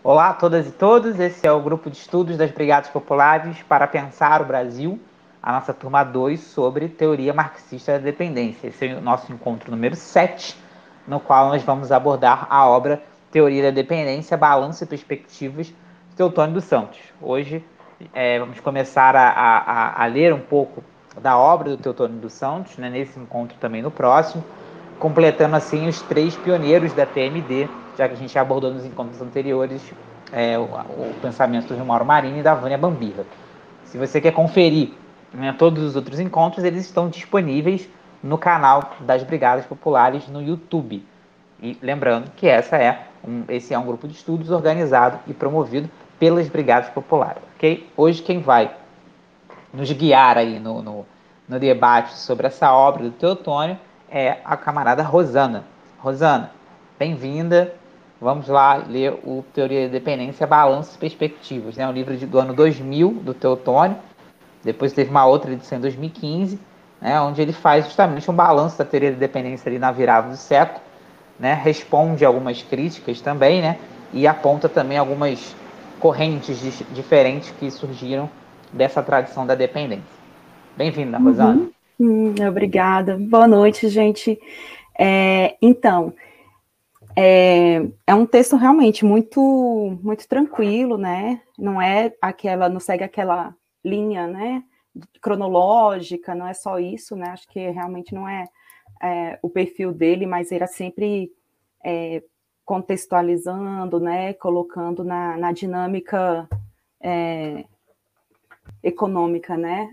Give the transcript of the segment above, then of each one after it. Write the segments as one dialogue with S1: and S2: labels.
S1: Olá a todas e todos, esse é o grupo de estudos das Brigadas Populares para pensar o Brasil, a nossa turma 2 sobre teoria marxista da dependência. Esse é o nosso encontro número 7, no qual nós vamos abordar a obra Teoria da Dependência, Balanço e Perspectivas, de Teotônio dos Santos. Hoje vamos começar a ler um pouco da obra do Teotônio dos Santos, né, nesse encontro também no próximo, completando assim os 3 pioneiros da TMD, já que a gente abordou nos encontros anteriores o pensamento do Mauro Marini e da Vânia Bambila. Se você quer conferir, né, todos os outros encontros, eles estão disponíveis no canal das Brigadas Populares no YouTube. E lembrando que esse é um grupo de estudos organizado e promovido pelas Brigadas Populares, ok? Hoje quem vai nos guiar aí no debate sobre essa obra do Teotônio é a camarada Rosana. Rosana, bem-vinda. Vamos lá ler o Teoria da Dependência, Balanços e Perspectivas, né? Um livro do ano 2000, do Teotônio. Depois teve uma outra edição em 2015, né? Onde ele faz justamente um balanço da teoria da dependência ali na virada do século, né? Responde algumas críticas também, né? E aponta também algumas correntes diferentes que surgiram dessa tradição da dependência. Bem-vinda, Rosana.
S2: Obrigada. Boa noite, gente. Então, é um texto realmente muito tranquilo, né? Não segue aquela linha, né, cronológica, não é só isso, né? Acho que realmente não é o perfil dele, mas era sempre contextualizando, né, colocando na dinâmica econômica, né?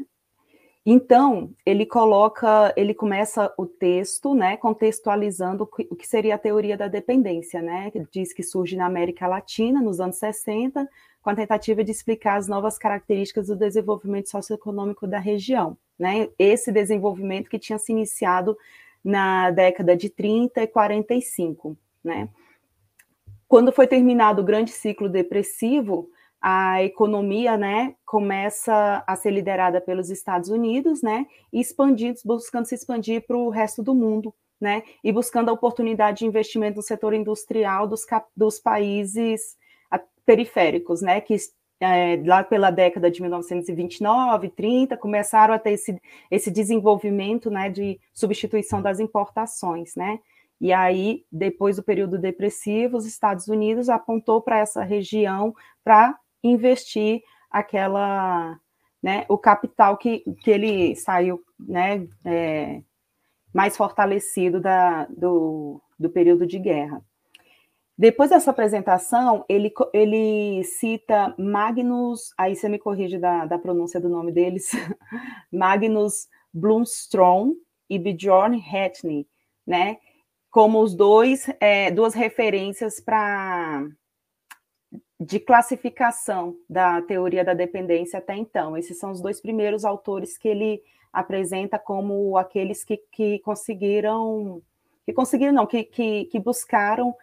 S2: Então, ele começa o texto, né, contextualizando o que seria a teoria da dependência, né? Ele diz que surge na América Latina, nos anos 60, com a tentativa de explicar as novas características do desenvolvimento socioeconômico da região, né? Esse desenvolvimento que tinha se iniciado na década de 30 e 45, né? Quando foi terminado o grande ciclo depressivo, a economia, né, começa a ser liderada pelos Estados Unidos, né, e buscando se expandir para o resto do mundo, né, e buscando a oportunidade de investimento no setor industrial dos países periféricos, né, que lá pela década de 1929, 30, começaram a ter esse desenvolvimento, né, de substituição das importações, né. E aí, depois do período depressivo, os Estados Unidos apontou para essa região para investir o capital que ele saiu, né, mais fortalecido do período de guerra. Depois dessa apresentação, ele cita Magnus, aí você me corrige da pronúncia do nome deles, Magnus Blomström e Bjorn Hetny, né, como duas referências de classificação da teoria da dependência até então. Esses são os 2 primeiros autores que ele apresenta como aqueles que buscaram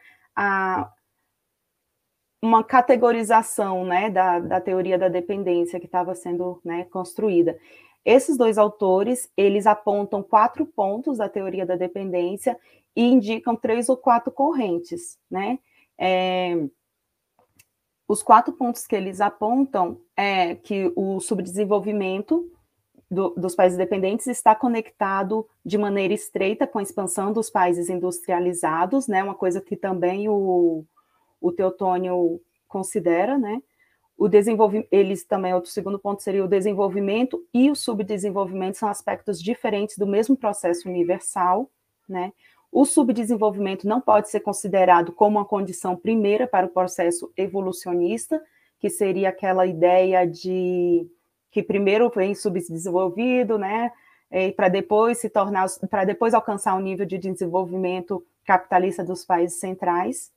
S2: uma categorização, né, da teoria da dependência que estava sendo, né, construída. Esses 2 autores, eles apontam 4 pontos da teoria da dependência e indicam 3 ou 4 correntes, né? Os 4 pontos que eles apontam é que o subdesenvolvimento dos países dependentes está conectado de maneira estreita com a expansão dos países industrializados, né? Uma coisa que também o Teotônio considera, né? Eles também, outro segundo ponto seria o desenvolvimento e o subdesenvolvimento são aspectos diferentes do mesmo processo universal, né? O subdesenvolvimento não pode ser considerado como uma condição primeira para o processo evolucionista, que seria aquela ideia de que primeiro vem subdesenvolvido, né? Para depois alcançar o nível de desenvolvimento capitalista dos países centrais,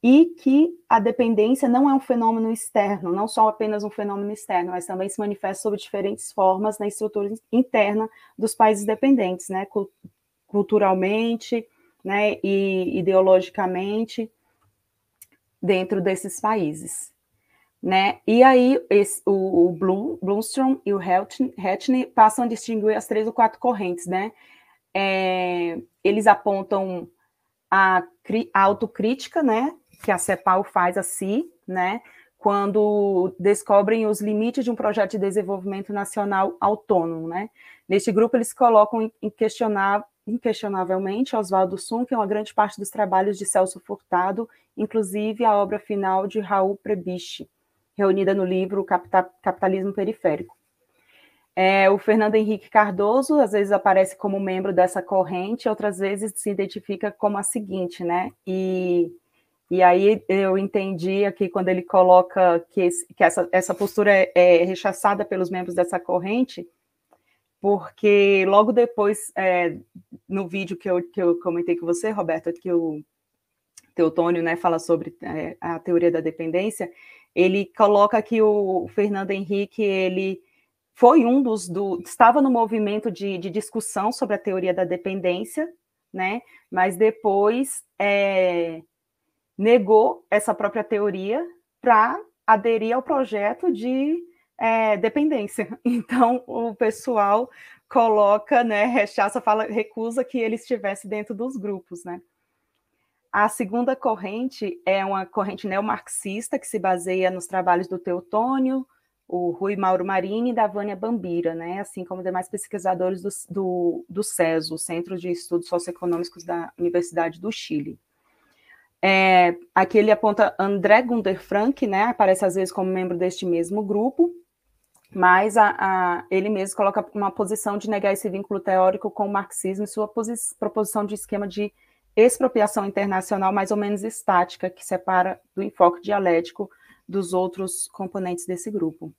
S2: e que a dependência não é um fenômeno externo, não só apenas um fenômeno externo, mas também se manifesta sob diferentes formas na estrutura interna dos países dependentes, né, culturalmente, né, e ideologicamente dentro desses países, né. E aí o Blomström e o Hetny passam a distinguir as 3 ou 4 correntes, né. Eles apontam a autocrítica, né, que a CEPAL faz a si, né, quando descobrem os limites de um projeto de desenvolvimento nacional autônomo, né. Neste grupo, eles colocam inquestionavelmente Oswaldo Sunken uma grande parte dos trabalhos de Celso Furtado, inclusive a obra final de Raul Prebisch, reunida no livro Capitalismo Periférico. O Fernando Henrique Cardoso, às vezes aparece como membro dessa corrente, outras vezes se identifica como a seguinte, né? E aí eu entendi aqui quando ele coloca que essa postura é rechaçada pelos membros dessa corrente, porque logo depois, no vídeo que eu comentei com você, Roberto, que o Teotônio, né, fala sobre a teoria da dependência, ele coloca que o Fernando Henrique, ele foi estava no movimento de discussão sobre a teoria da dependência, né, mas depois negou essa própria teoria para aderir ao projeto de dependência. Então, o pessoal coloca, né, rechaça, recusa que ele estivesse dentro dos grupos, né. A segunda corrente é uma corrente neomarxista que se baseia nos trabalhos do Teotônio, o Rui Mauro Marini e da Vânia Bambira, né, assim como demais pesquisadores do CESO, o Centro de Estudos Socioeconômicos da Universidade do Chile. Aqui ele aponta André Gunder Frank, né, aparece às vezes como membro deste mesmo grupo, mas ele mesmo coloca uma posição de negar esse vínculo teórico com o marxismo e sua proposição de esquema de expropriação internacional mais ou menos estática, que separa do enfoque dialético dos outros componentes desse grupo.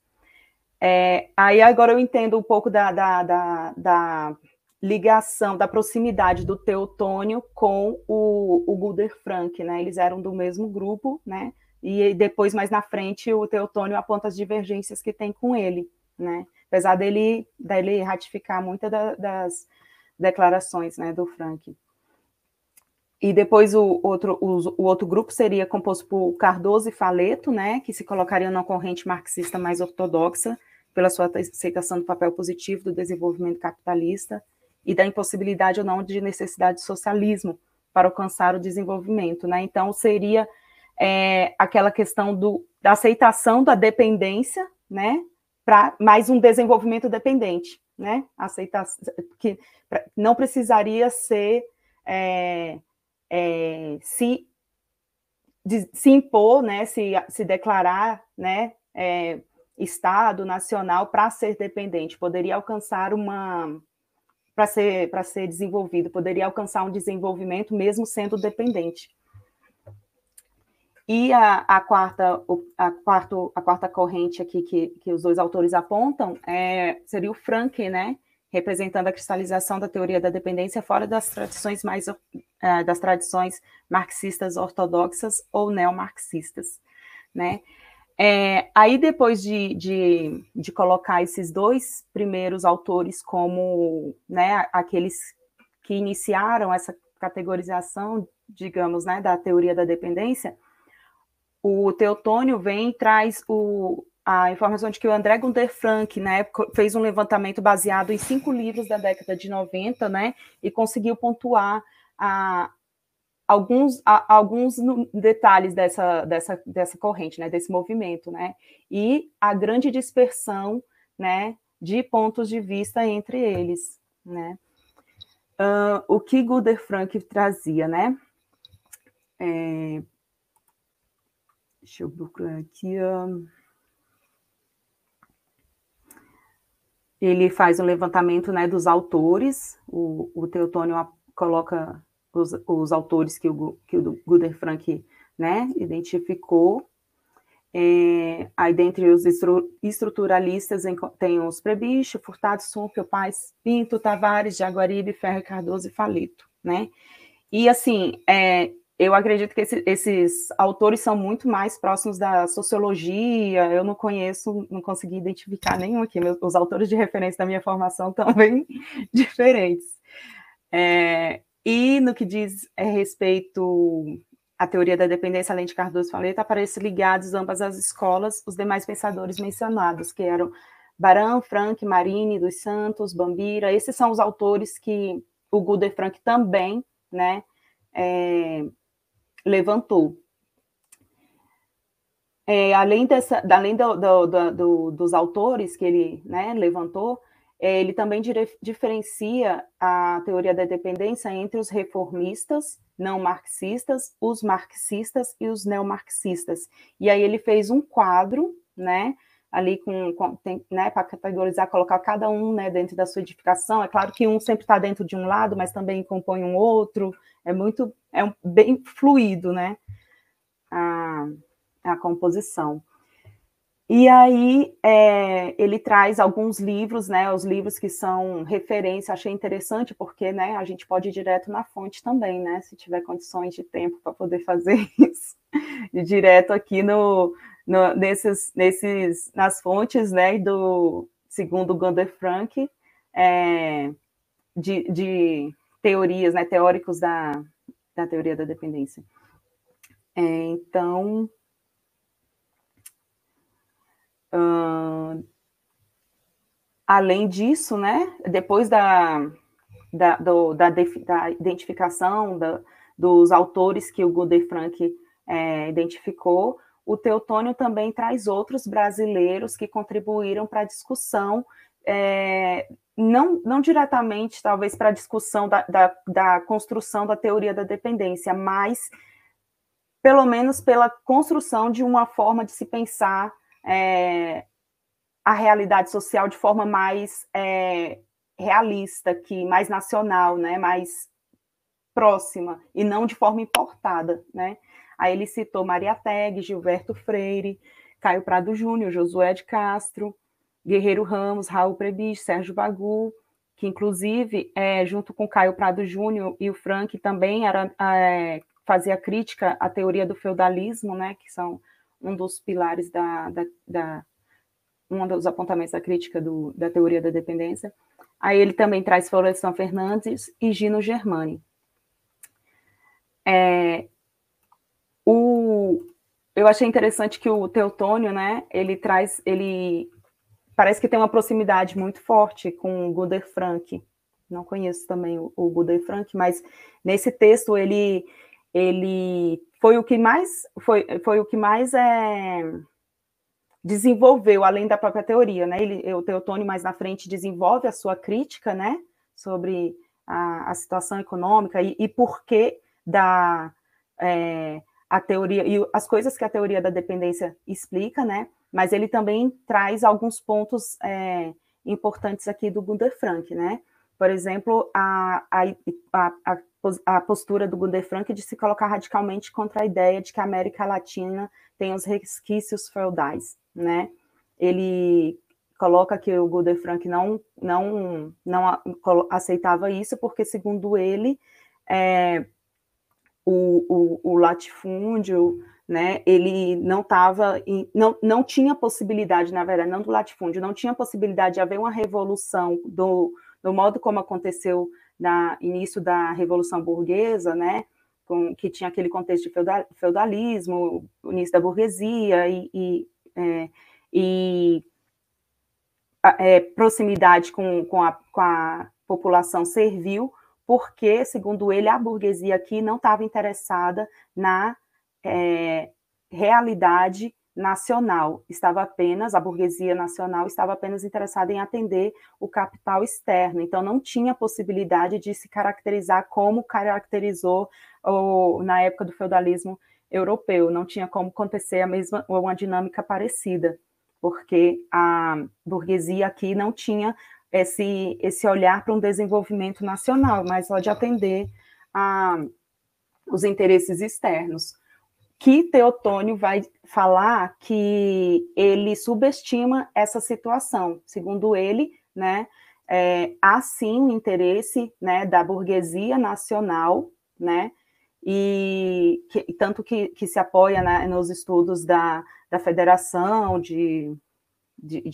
S2: Aí agora eu entendo um pouco da ligação, da proximidade do Teotônio com o Guder Frank, né? Eles eram do mesmo grupo, né? E depois, mais na frente, o Teotônio aponta as divergências que tem com ele, né? Apesar dele ratificar muitas das declarações, né, do Frank. E depois o outro grupo seria composto por Cardoso e Faleto, né, que se colocariam na corrente marxista mais ortodoxa, pela sua aceitação do papel positivo do desenvolvimento capitalista e da impossibilidade ou não de necessidade de socialismo para alcançar o desenvolvimento, né? Então, seria aquela questão da aceitação da dependência, né, para mais um desenvolvimento dependente, né? Aceitação que não precisaria ser se impor, né, se declarar, né, Estado nacional para ser dependente, poderia alcançar para ser desenvolvido, poderia alcançar um desenvolvimento mesmo sendo dependente. E a quarta corrente aqui que os dois autores apontam seria o Frank, né, representando a cristalização da teoria da dependência fora das tradições marxistas ortodoxas ou neomarxistas, né? Aí, depois de colocar esses dois primeiros autores como, né, aqueles que iniciaram essa categorização, digamos, né, da teoria da dependência, o Teotônio vem e traz a informação de que o André Gunder Frank, né, fez um levantamento baseado em 5 livros da década de 90, né, e conseguiu pontuar alguns detalhes dessa corrente, né, desse movimento, né, e a grande dispersão, né, de pontos de vista entre eles, né. O que Gunder Frank trazia, né? Deixa eu procurar aqui. Ele faz um levantamento, né, dos autores. O Teotônio coloca os autores que o Guder Frank, né, identificou. Aí, dentre os estruturalistas, tem os Prebisch, Furtado, Sunkel, Paes, Pinto, Tavares, Jaguaribe, Ferro, Cardoso e Faleto, né? E, assim, eu acredito que esses autores são muito mais próximos da sociologia. Eu não conheço, não consegui identificar nenhum aqui. Os autores de referência da minha formação estão bem diferentes. E no que diz respeito à teoria da dependência, além de Cardoso e Faleto, aparecem ligados ambas as escolas os demais pensadores mencionados, que eram Baran, Frank, Marini, dos Santos, Bambira. Esses são os autores que o Guder Frank também, né, levantou. dos autores que ele, né, levantou, ele também diferencia a teoria da dependência entre os reformistas, não marxistas, os marxistas e os neomarxistas. E aí ele fez um quadro, né, ali né, para categorizar, colocar cada um, né, dentro da sua edificação. É claro que um sempre está dentro de um lado, mas também compõe um outro. Bem fluido, né, a composição. E aí ele traz alguns livros, né, os livros que são referência. Achei interessante porque, né, a gente pode ir direto na fonte também, né, se tiver condições de tempo para poder fazer isso, ir direto aqui nas fontes, né, segundo Gunther Frank, de teorias, né, teóricos da teoria da dependência. Então, além disso, né, depois da identificação dos autores que o Gunther Frank identificou, o Teotônio também traz outros brasileiros que contribuíram para a discussão, não diretamente, talvez, para a discussão da construção da teoria da dependência, mas, pelo menos, pela construção de uma forma de se pensar a realidade social de forma mais realista, mais nacional, né, mais próxima, e não de forma importada, né? Aí ele citou Maria Teg, Gilberto Freire, Caio Prado Júnior, Josué de Castro, Guerreiro Ramos, Raul Prebisch, Sérgio Bagu, que inclusive, junto com Caio Prado Júnior e o Frank, também fazia crítica à teoria do feudalismo, né, que são um dos pilares um dos apontamentos da crítica da teoria da dependência. Aí ele também traz Florestan Fernandes e Gino Germani. Eu achei interessante que o Teotônio, né, ele parece que tem uma proximidade muito forte com o Gunther Frank. Não conheço também o Gunther Frank, mas nesse texto ele foi o que mais desenvolveu, além da própria teoria, né? O Teotônio, mais na frente, desenvolve a sua crítica, né, sobre a situação econômica e por que a teoria, e as coisas que a teoria da dependência explica, né, mas ele também traz alguns pontos importantes aqui do Gunther Frank, né? Por exemplo, a postura do Gunther Frank de se colocar radicalmente contra a ideia de que a América Latina tem os resquícios feudais, né? Ele coloca que o Gunther Frank não aceitava isso, porque, segundo ele, o latifúndio, né, ele não tinha possibilidade, na verdade, não do latifúndio, não tinha possibilidade de haver uma revolução do modo como aconteceu no início da Revolução Burguesa, né, que tinha aquele contexto de feudalismo, o início da burguesia e proximidade com a população servil, porque, segundo ele, a burguesia aqui não estava interessada na realidade nacional, a burguesia nacional estava apenas interessada em atender o capital externo, então não tinha possibilidade de se caracterizar como caracterizou na época do feudalismo europeu, não tinha como acontecer uma dinâmica parecida, porque a burguesia aqui não tinha esse olhar para um desenvolvimento nacional, mas só de atender os interesses externos. Que Teotônio vai falar que ele subestima essa situação. Segundo ele, né, há sim um interesse, né, da burguesia nacional, né, e tanto que se apoia, né, nos estudos da Federação de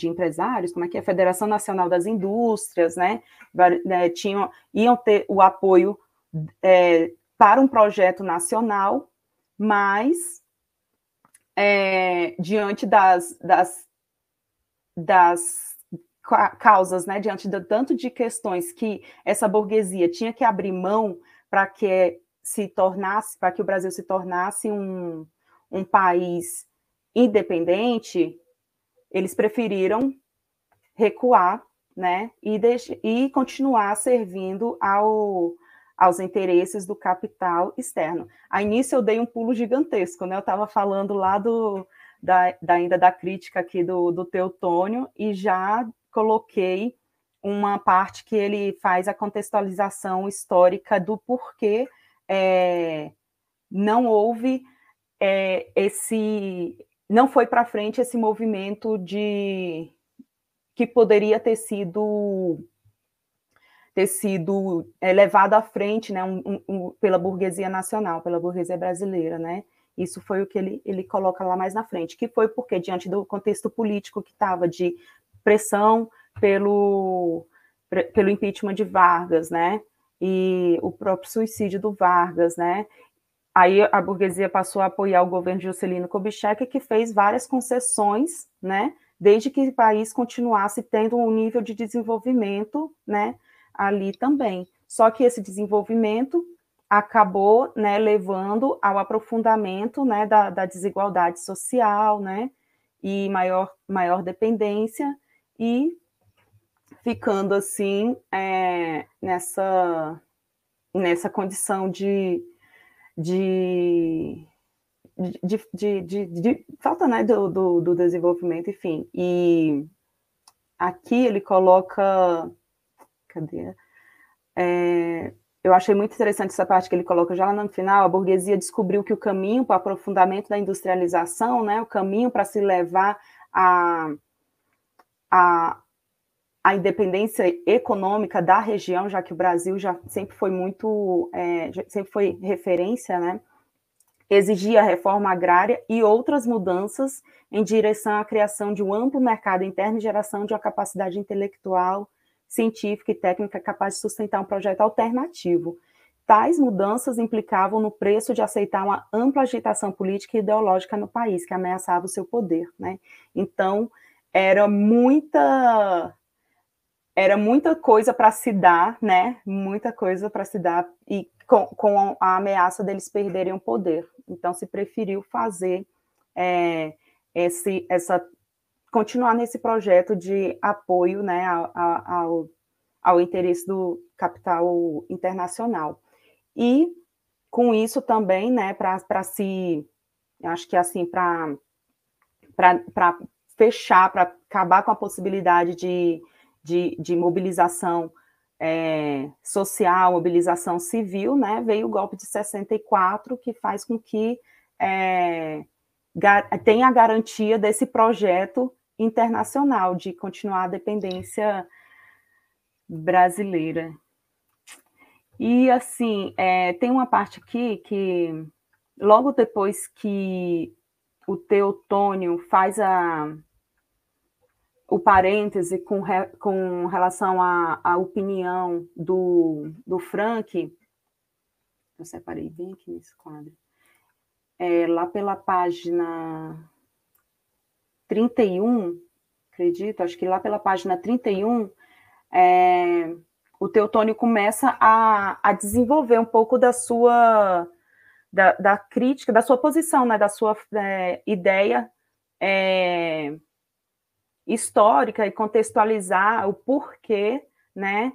S2: Empresários, como é que é? Federação Nacional das Indústrias, né, iam ter o apoio para um projeto nacional, mas diante das causas, né, diante do tanto de questões que essa burguesia tinha que abrir mão para que o Brasil se tornasse um país independente, eles preferiram recuar, né, e continuar servindo aos interesses do capital externo. A início eu dei um pulo gigantesco, né? Eu estava falando lá ainda da crítica aqui do Teotônio, e já coloquei uma parte que ele faz a contextualização histórica do porquê não houve não foi para frente esse movimento que poderia ter sido levado à frente, né, pela burguesia nacional, pela burguesia brasileira, né? Isso foi o que ele coloca lá mais na frente, que foi porque, diante do contexto político que estava de pressão pelo impeachment de Vargas, né, e o próprio suicídio do Vargas, né, aí a burguesia passou a apoiar o governo de Juscelino Kubitschek, que fez várias concessões, né, desde que o país continuasse tendo um nível de desenvolvimento, né, ali também. Só que esse desenvolvimento acabou, né, levando ao aprofundamento, né, da desigualdade social, né, e maior dependência, e ficando assim nessa condição de falta, né, do desenvolvimento, enfim. E aqui ele coloca, cadê? Eu achei muito interessante essa parte que ele coloca já lá no final. A burguesia descobriu que o caminho para o aprofundamento da industrialização, né, o caminho para se levar a independência econômica da região, já que o Brasil já sempre foi sempre foi referência, né, exigia a reforma agrária e outras mudanças em direção à criação de um amplo mercado interno e geração de uma capacidade intelectual, científica e técnica capaz de sustentar um projeto alternativo. Tais mudanças implicavam no preço de aceitar uma ampla agitação política e ideológica no país, que ameaçava o seu poder, né? Então, era muita coisa para se dar, né? Muita coisa para se dar, e com a ameaça deles perderem o poder. Então, se preferiu fazer continuar nesse projeto de apoio, né, ao interesse do capital internacional. E, com isso também, né, acho que assim, para fechar, para acabar com a possibilidade de mobilização social, mobilização civil, né, veio o golpe de 64, que faz com que tenha a garantia desse projeto internacional de continuar a dependência brasileira. E, assim, tem uma parte aqui que, logo depois que o Teotônio faz o parêntese com relação à opinião do Frank, eu separei bem aqui nesse quadro, lá pela página 31, acredito, acho que lá pela página 31, o Teotônio começa a desenvolver um pouco da sua da crítica, da sua posição, né, da sua ideia histórica, e contextualizar o porquê, né,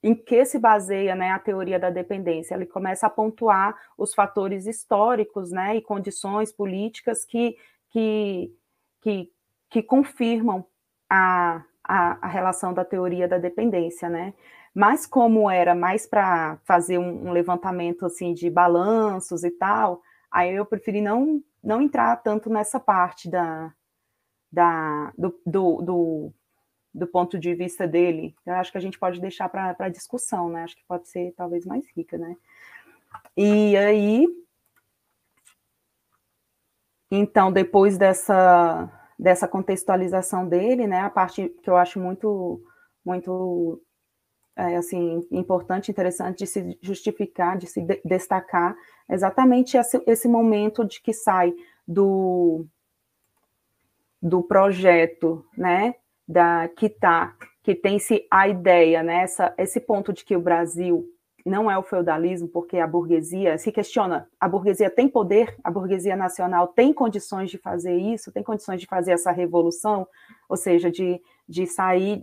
S2: em que se baseia, né, a teoria da dependência. Ele começa a pontuar os fatores históricos, né, e condições políticas que confirmam a relação da teoria da dependência, né? Mas como era mais para fazer um levantamento assim de balanços e tal, aí eu preferi não entrar tanto nessa parte do ponto de vista dele. Eu acho que a gente pode deixar para discussão, né? Acho que pode ser talvez mais rica, né? E aí, então, depois dessa contextualização dele, né, a parte que eu acho muito assim, importante, interessante de se justificar, de se destacar, exatamente esse momento de que sai do projeto, né, que tem-se a ideia, né, esse ponto de que o Brasil não é o feudalismo, porque a burguesia se questiona, a burguesia tem poder, a burguesia nacional tem condições de fazer isso, tem condições de fazer essa revolução, ou seja, de sair,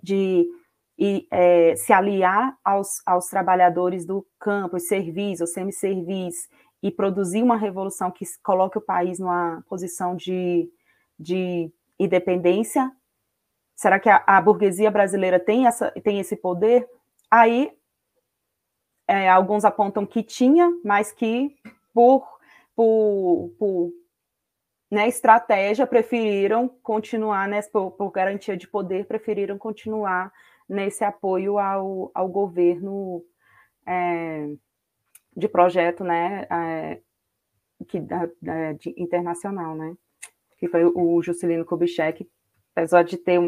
S2: se aliar aos trabalhadores do campo, os servis, os semi-servis, e produzir uma revolução que coloque o país numa posição de independência. Será que a burguesia brasileira tem esse poder? Aí, alguns apontam que tinha, mas que por estratégia preferiram continuar, por garantia de poder, preferiram continuar nesse apoio ao governo de projeto, né, internacional, né, que foi o Juscelino Kubitschek, apesar de ter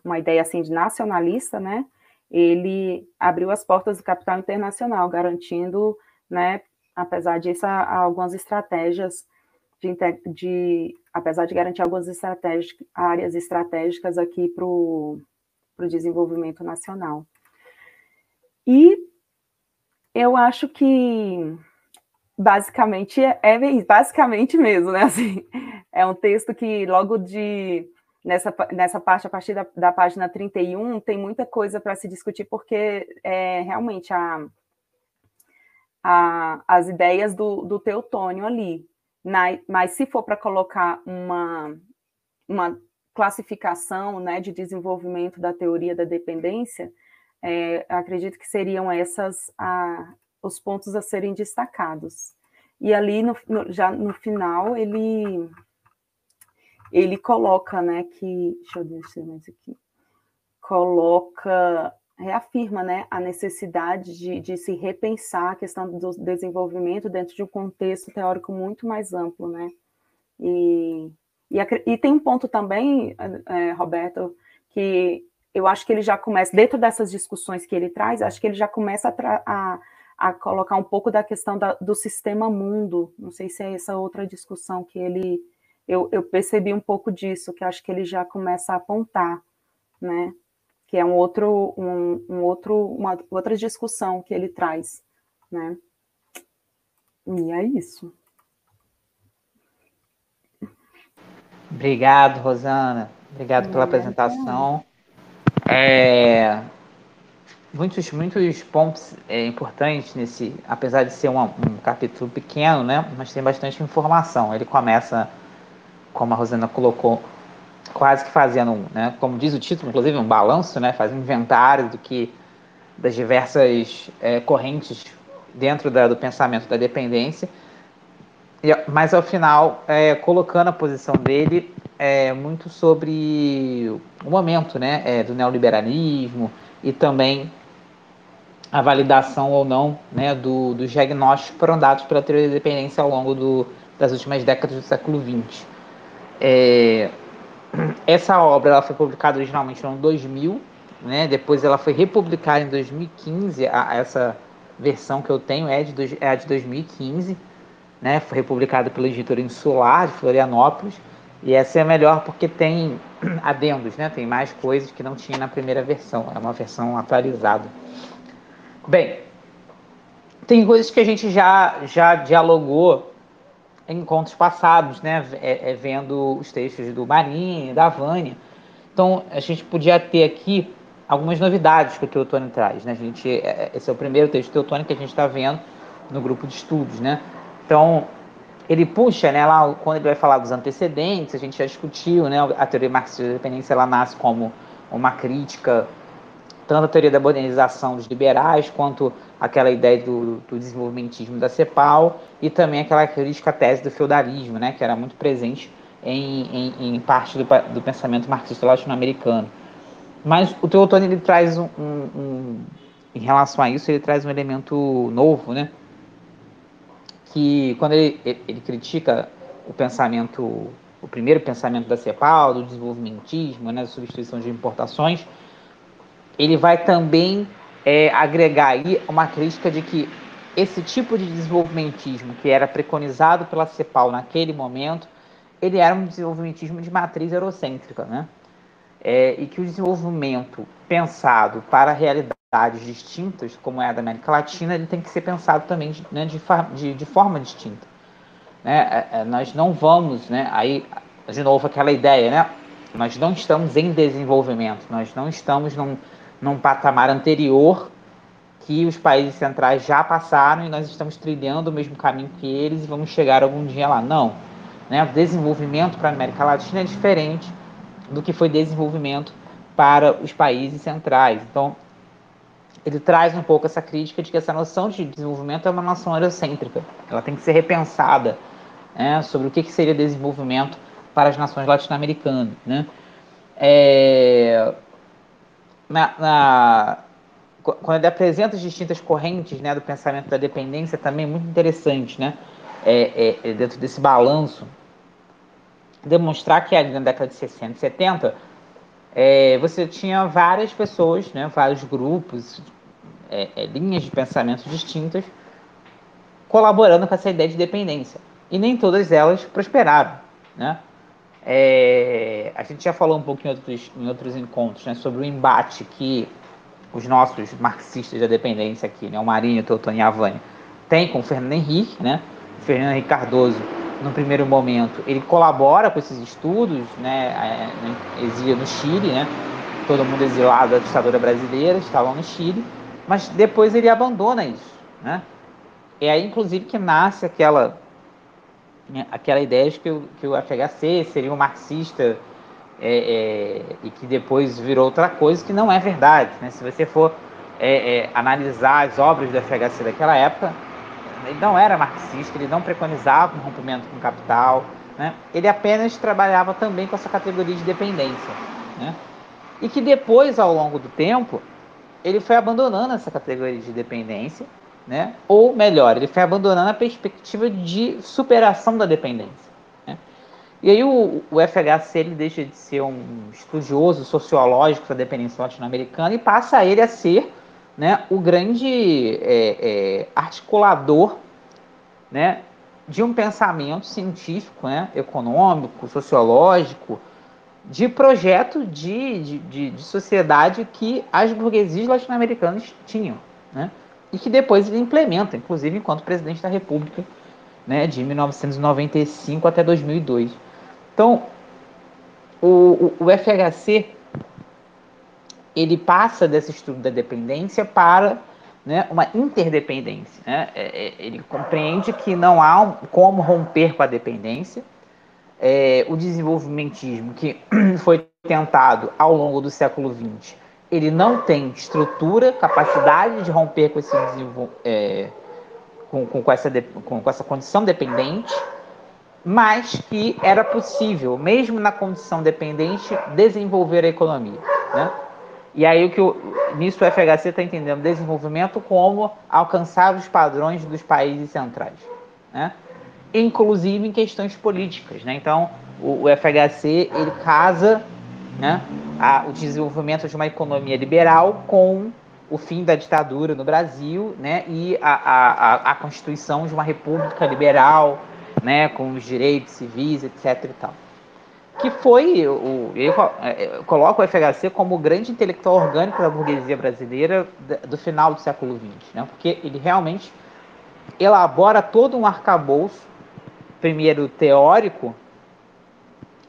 S2: uma ideia assim de nacionalista, né, ele abriu as portas do capital internacional, garantindo, né, apesar disso, algumas estratégias apesar de garantir algumas áreas estratégicas aqui para o desenvolvimento nacional. E eu acho que basicamente basicamente mesmo, né? Assim, é um texto que logo nessa parte, a partir da página 31, tem muita coisa para se discutir, porque realmente as ideias do Teotônio ali. Mas se for para colocar uma classificação, né, de desenvolvimento da teoria da dependência, acredito que seriam os pontos a serem destacados. E ali, já no final, ele coloca, né, que... Deixa eu deixar mais aqui. Reafirma, né, a necessidade de se repensar a questão do desenvolvimento dentro de um contexto teórico muito mais amplo, né? E tem um ponto também, Roberto, que eu acho que ele já começa, dentro dessas discussões que ele traz, acho que ele já começa a colocar um pouco da questão do sistema mundo. Não sei se é essa outra discussão que eu percebi um pouco disso, que acho que ele já começa a apontar, né? Que é uma outra discussão que ele traz, né? E é isso.
S1: Obrigado, Rosana. Obrigado pela apresentação. Muitos pontos importantes apesar de ser um capítulo pequeno, né? Mas tem bastante informação. Ele começa, como a Rosana colocou, quase que fazendo, né, como diz o título, inclusive um balanço, né, faz um inventário das diversas correntes dentro do pensamento da dependência, mas ao final colocando a posição dele muito sobre o momento, né, do neoliberalismo e também a validação ou não, né, dos diagnósticos que foram dados pela teoria da dependência ao longo das últimas décadas do século XX. Essa obra ela foi publicada originalmente no ano 2000, né? Depois ela foi republicada em 2015. Essa versão que eu tenho é a de 2015, né? Foi republicada pela editora Insular de Florianópolis. E essa é melhor porque tem adendos, né? Tem mais coisas que não tinha na primeira versão. É uma versão atualizada. Bem, tem coisas que a gente já dialogou em encontros passados, né? Vendo os textos do Marinho e da Vânia. Então, a gente podia ter aqui algumas novidades que o Teotônio traz, né? Esse é o primeiro texto do Teotônio que a gente está vendo no grupo de estudos, né? Então, ele puxa, né, lá, quando ele vai falar dos antecedentes, a gente já discutiu, né? A teoria marxista da dependência, ela nasce como uma crítica tanto à teoria da modernização dos liberais, quanto aquela ideia do desenvolvimentismo da CEPAL, e também aquela crítica à tese do feudalismo, né, que era muito presente em parte do pensamento marxista latino-americano. Mas o Teotônio, ele traz em relação a isso, ele traz um elemento novo, né, que quando ele critica o primeiro pensamento da CEPAL, do desenvolvimentismo, né, da substituição de importações, ele vai também agregar aí uma crítica de que esse tipo de desenvolvimentismo que era preconizado pela CEPAL naquele momento, ele era um desenvolvimentismo de matriz eurocêntrica, né? E que o desenvolvimento pensado para a realidade distintas, como é a da América Latina, ele tem que ser pensado também, né, de forma distinta. Né? Nós não vamos, né, aí, de novo, aquela ideia, né? Nós não estamos em desenvolvimento, nós não estamos num patamar anterior que os países centrais já passaram e nós estamos trilhando o mesmo caminho que eles e vamos chegar algum dia lá. Não. Né? O desenvolvimento para a América Latina é diferente do que foi desenvolvimento para os países centrais. Então, ele traz um pouco essa crítica de que essa noção de desenvolvimento é uma noção eurocêntrica. Ela tem que ser repensada, né, sobre o que seria desenvolvimento para as nações latino-americanas. Né? Quando ele apresenta as distintas correntes, né, do pensamento da dependência, também é muito interessante, né, dentro desse balanço, demonstrar que ali na década de 60 e 70, você tinha várias pessoas, né, vários grupos, linhas de pensamento distintas, colaborando com essa ideia de dependência. E nem todas elas prosperaram. Né? A gente já falou um pouco em outros encontros, né, sobre o embate que os nossos marxistas da dependência aqui, né, o Marinho, o Teotônio e a Vânia, tem com o Fernando Henrique. Né? O Fernando Henrique Cardoso, no primeiro momento, ele colabora com esses estudos, né, exílio no Chile, né? Todo mundo exilado da ditadura brasileira, estavam no Chile, mas depois ele abandona isso. Né? É aí, inclusive, que nasce aquela ideia de que o FHC seria um marxista e que depois virou outra coisa, que não é verdade. Né? Se você for analisar as obras do FHC daquela época, ele não era marxista, ele não preconizava um rompimento com o capital. Né? Ele apenas trabalhava também com essa categoria de dependência. Né? E que depois, ao longo do tempo, ele foi abandonando essa categoria de dependência, né? Ou melhor, ele foi abandonando a perspectiva de superação da dependência. Né? E aí o FHC ele deixa de ser um estudioso sociológico da dependência latino-americana e passa ele a ser, né, o grande articulador, né, de um pensamento científico, né, econômico, sociológico, de projeto de sociedade que as burguesias latino-americanas tinham. Né? E que depois ele implementa, inclusive enquanto presidente da República, né, de 1995 até 2002. Então, o FHC ele passa desse estudo da dependência para, né, uma interdependência. Né? Ele compreende que não há como romper com a dependência. O desenvolvimentismo que foi tentado ao longo do século XX, ele não tem estrutura, capacidade de romper com esse com essa condição dependente, mas que era possível, mesmo na condição dependente, desenvolver a economia. Né? E aí nisso o FHC está entendendo desenvolvimento como alcançar os padrões dos países centrais. Né? Inclusive em questões políticas. Né? Então, o FHC ele casa, né, o desenvolvimento de uma economia liberal com o fim da ditadura no Brasil, né, e a constituição de uma república liberal, né, com os direitos civis, etc. E tal. Que foi, eu coloco o FHC como o grande intelectual orgânico da burguesia brasileira do final do século XX, né, porque ele realmente elabora todo um arcabouço, primeiro teórico,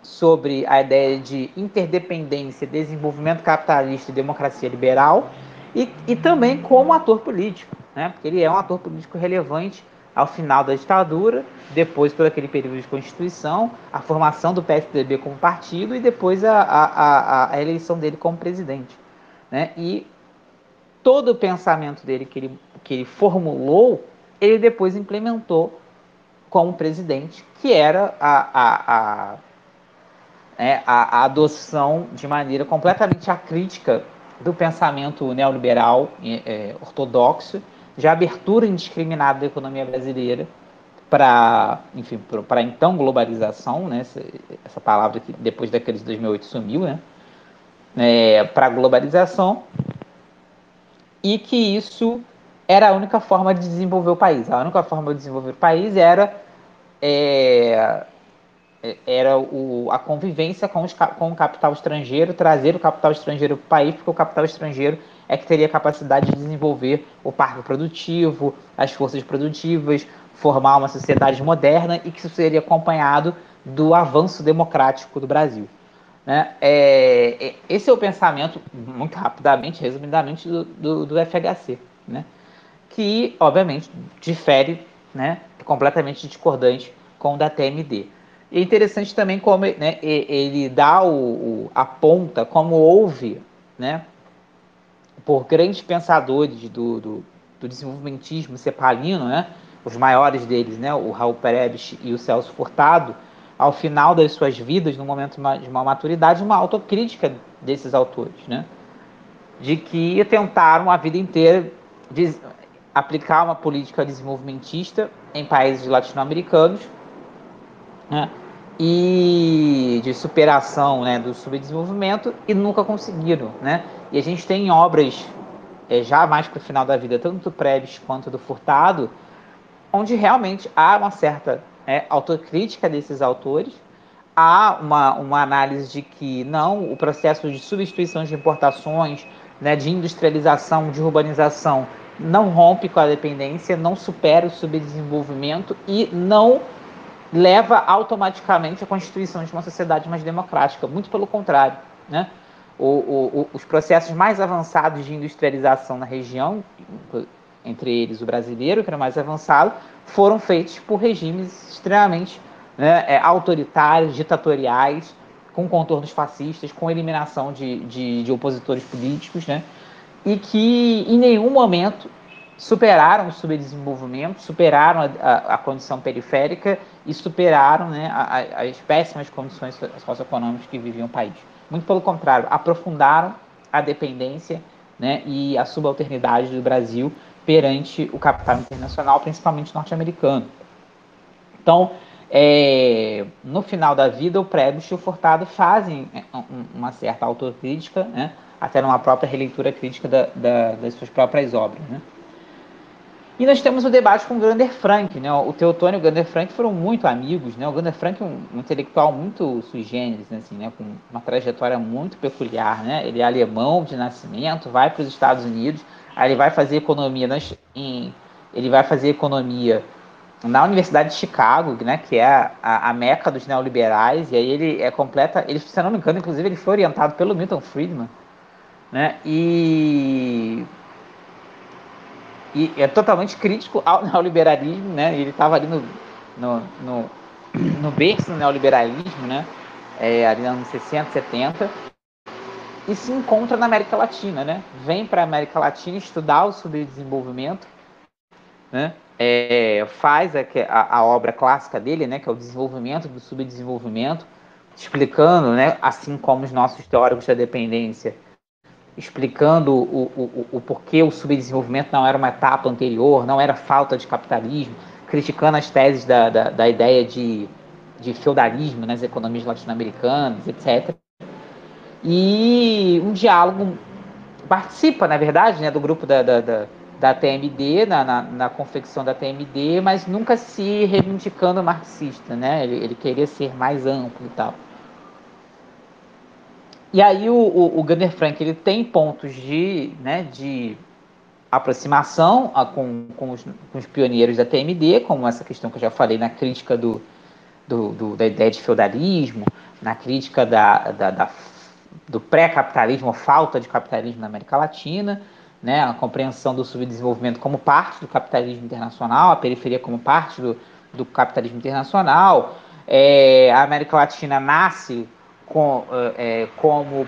S1: sobre a ideia de interdependência, desenvolvimento capitalista e democracia liberal, e também como ator político, né? Porque ele é um ator político relevante ao final da ditadura, depois todo aquele período de constituição, a formação do PSDB como partido e depois a eleição dele como presidente. Né? E todo o pensamento dele que ele formulou, ele depois implementou como presidente, que era a adoção de maneira completamente acrítica do pensamento neoliberal ortodoxo, de abertura indiscriminada da economia brasileira para então globalização, né? Essa palavra que depois da crise de 2008 sumiu, né? Para globalização, e que isso era a única forma de desenvolver o país. A única forma de desenvolver o país era a convivência com o capital estrangeiro, trazer o capital estrangeiro para o país, porque o capital estrangeiro é que teria capacidade de desenvolver o parque produtivo, as forças produtivas, formar uma sociedade moderna e que isso seria acompanhado do avanço democrático do Brasil. Né? Esse é o pensamento, muito rapidamente, resumidamente, do FHC, né? Que, obviamente, difere, né, completamente discordante com o da TMD. E é interessante também como, né, ele dá aponta como houve, né, por grandes pensadores do desenvolvimentismo cepalino, né, os maiores deles, né, o Raul Prebisch e o Celso Furtado, ao final das suas vidas, no momento de uma maturidade, uma autocrítica desses autores, né, de que tentaram a vida inteira aplicar uma política desenvolvimentista em países latino-americanos, né, e de superação, né, do subdesenvolvimento, e nunca conseguiram, né? E a gente tem obras já mais para o final da vida, tanto do Prebisch quanto do Furtado, onde realmente há uma certa autocrítica desses autores, há uma análise de que não, o processo de substituição de importações, né, de industrialização, de urbanização, não rompe com a dependência, não supera o subdesenvolvimento e não leva automaticamente à constituição de uma sociedade mais democrática. Muito pelo contrário, né? Os processos mais avançados de industrialização na região, entre eles o brasileiro, que era mais avançado, foram feitos por regimes extremamente, né, autoritários, ditatoriais, com contornos fascistas, com eliminação de opositores políticos, né? E que em nenhum momento superaram o subdesenvolvimento, superaram a condição periférica e superaram, né, as péssimas condições socioeconômicas que viviam o país. Muito pelo contrário, aprofundaram a dependência, né, e a subalternidade do Brasil perante o capital internacional, principalmente norte-americano. Então, no final da vida, o Prebisch e o Furtado fazem uma certa autocrítica, né, até numa própria releitura crítica das suas próprias obras, né? E nós temos o debate com o Gönder Frank, né? O Teotônio e o Gönder Frank foram muito amigos, né? O Gönder Frank é um intelectual muito sui generis, assim, né? Com uma trajetória muito peculiar, né? Ele é alemão de nascimento, vai para os Estados Unidos, aí ele vai fazer economia ele vai fazer economia na Universidade de Chicago, né? Que é a meca dos neoliberais, e aí ele, se eu não me engano, inclusive ele foi orientado pelo Milton Friedman, né? E é totalmente crítico ao neoliberalismo, né? Ele estava ali no berço do neoliberalismo, né? Ali nos anos 60, 70, e se encontra na América Latina, né? Vem para a América Latina estudar o subdesenvolvimento, né? Faz a obra clássica dele, né? Que é o desenvolvimento do subdesenvolvimento, explicando, né? Assim como os nossos teóricos da dependência, explicando o porquê o subdesenvolvimento não era uma etapa anterior, não era falta de capitalismo, criticando as teses da ideia de feudalismo nas economias latino-americanas, etc. E um diálogo participa, na verdade, né, do grupo da TMD, na confecção da TMD, mas nunca se reivindicando marxista, né? Ele queria ser mais amplo e tal. E aí o Gunnar Frank ele tem pontos de aproximação com os pioneiros da TMD, como essa questão que eu já falei na crítica da ideia de feudalismo, na crítica do pré-capitalismo, ou falta de capitalismo na América Latina, né, a compreensão do subdesenvolvimento como parte do capitalismo internacional, a periferia como parte do capitalismo internacional. A América Latina nasce como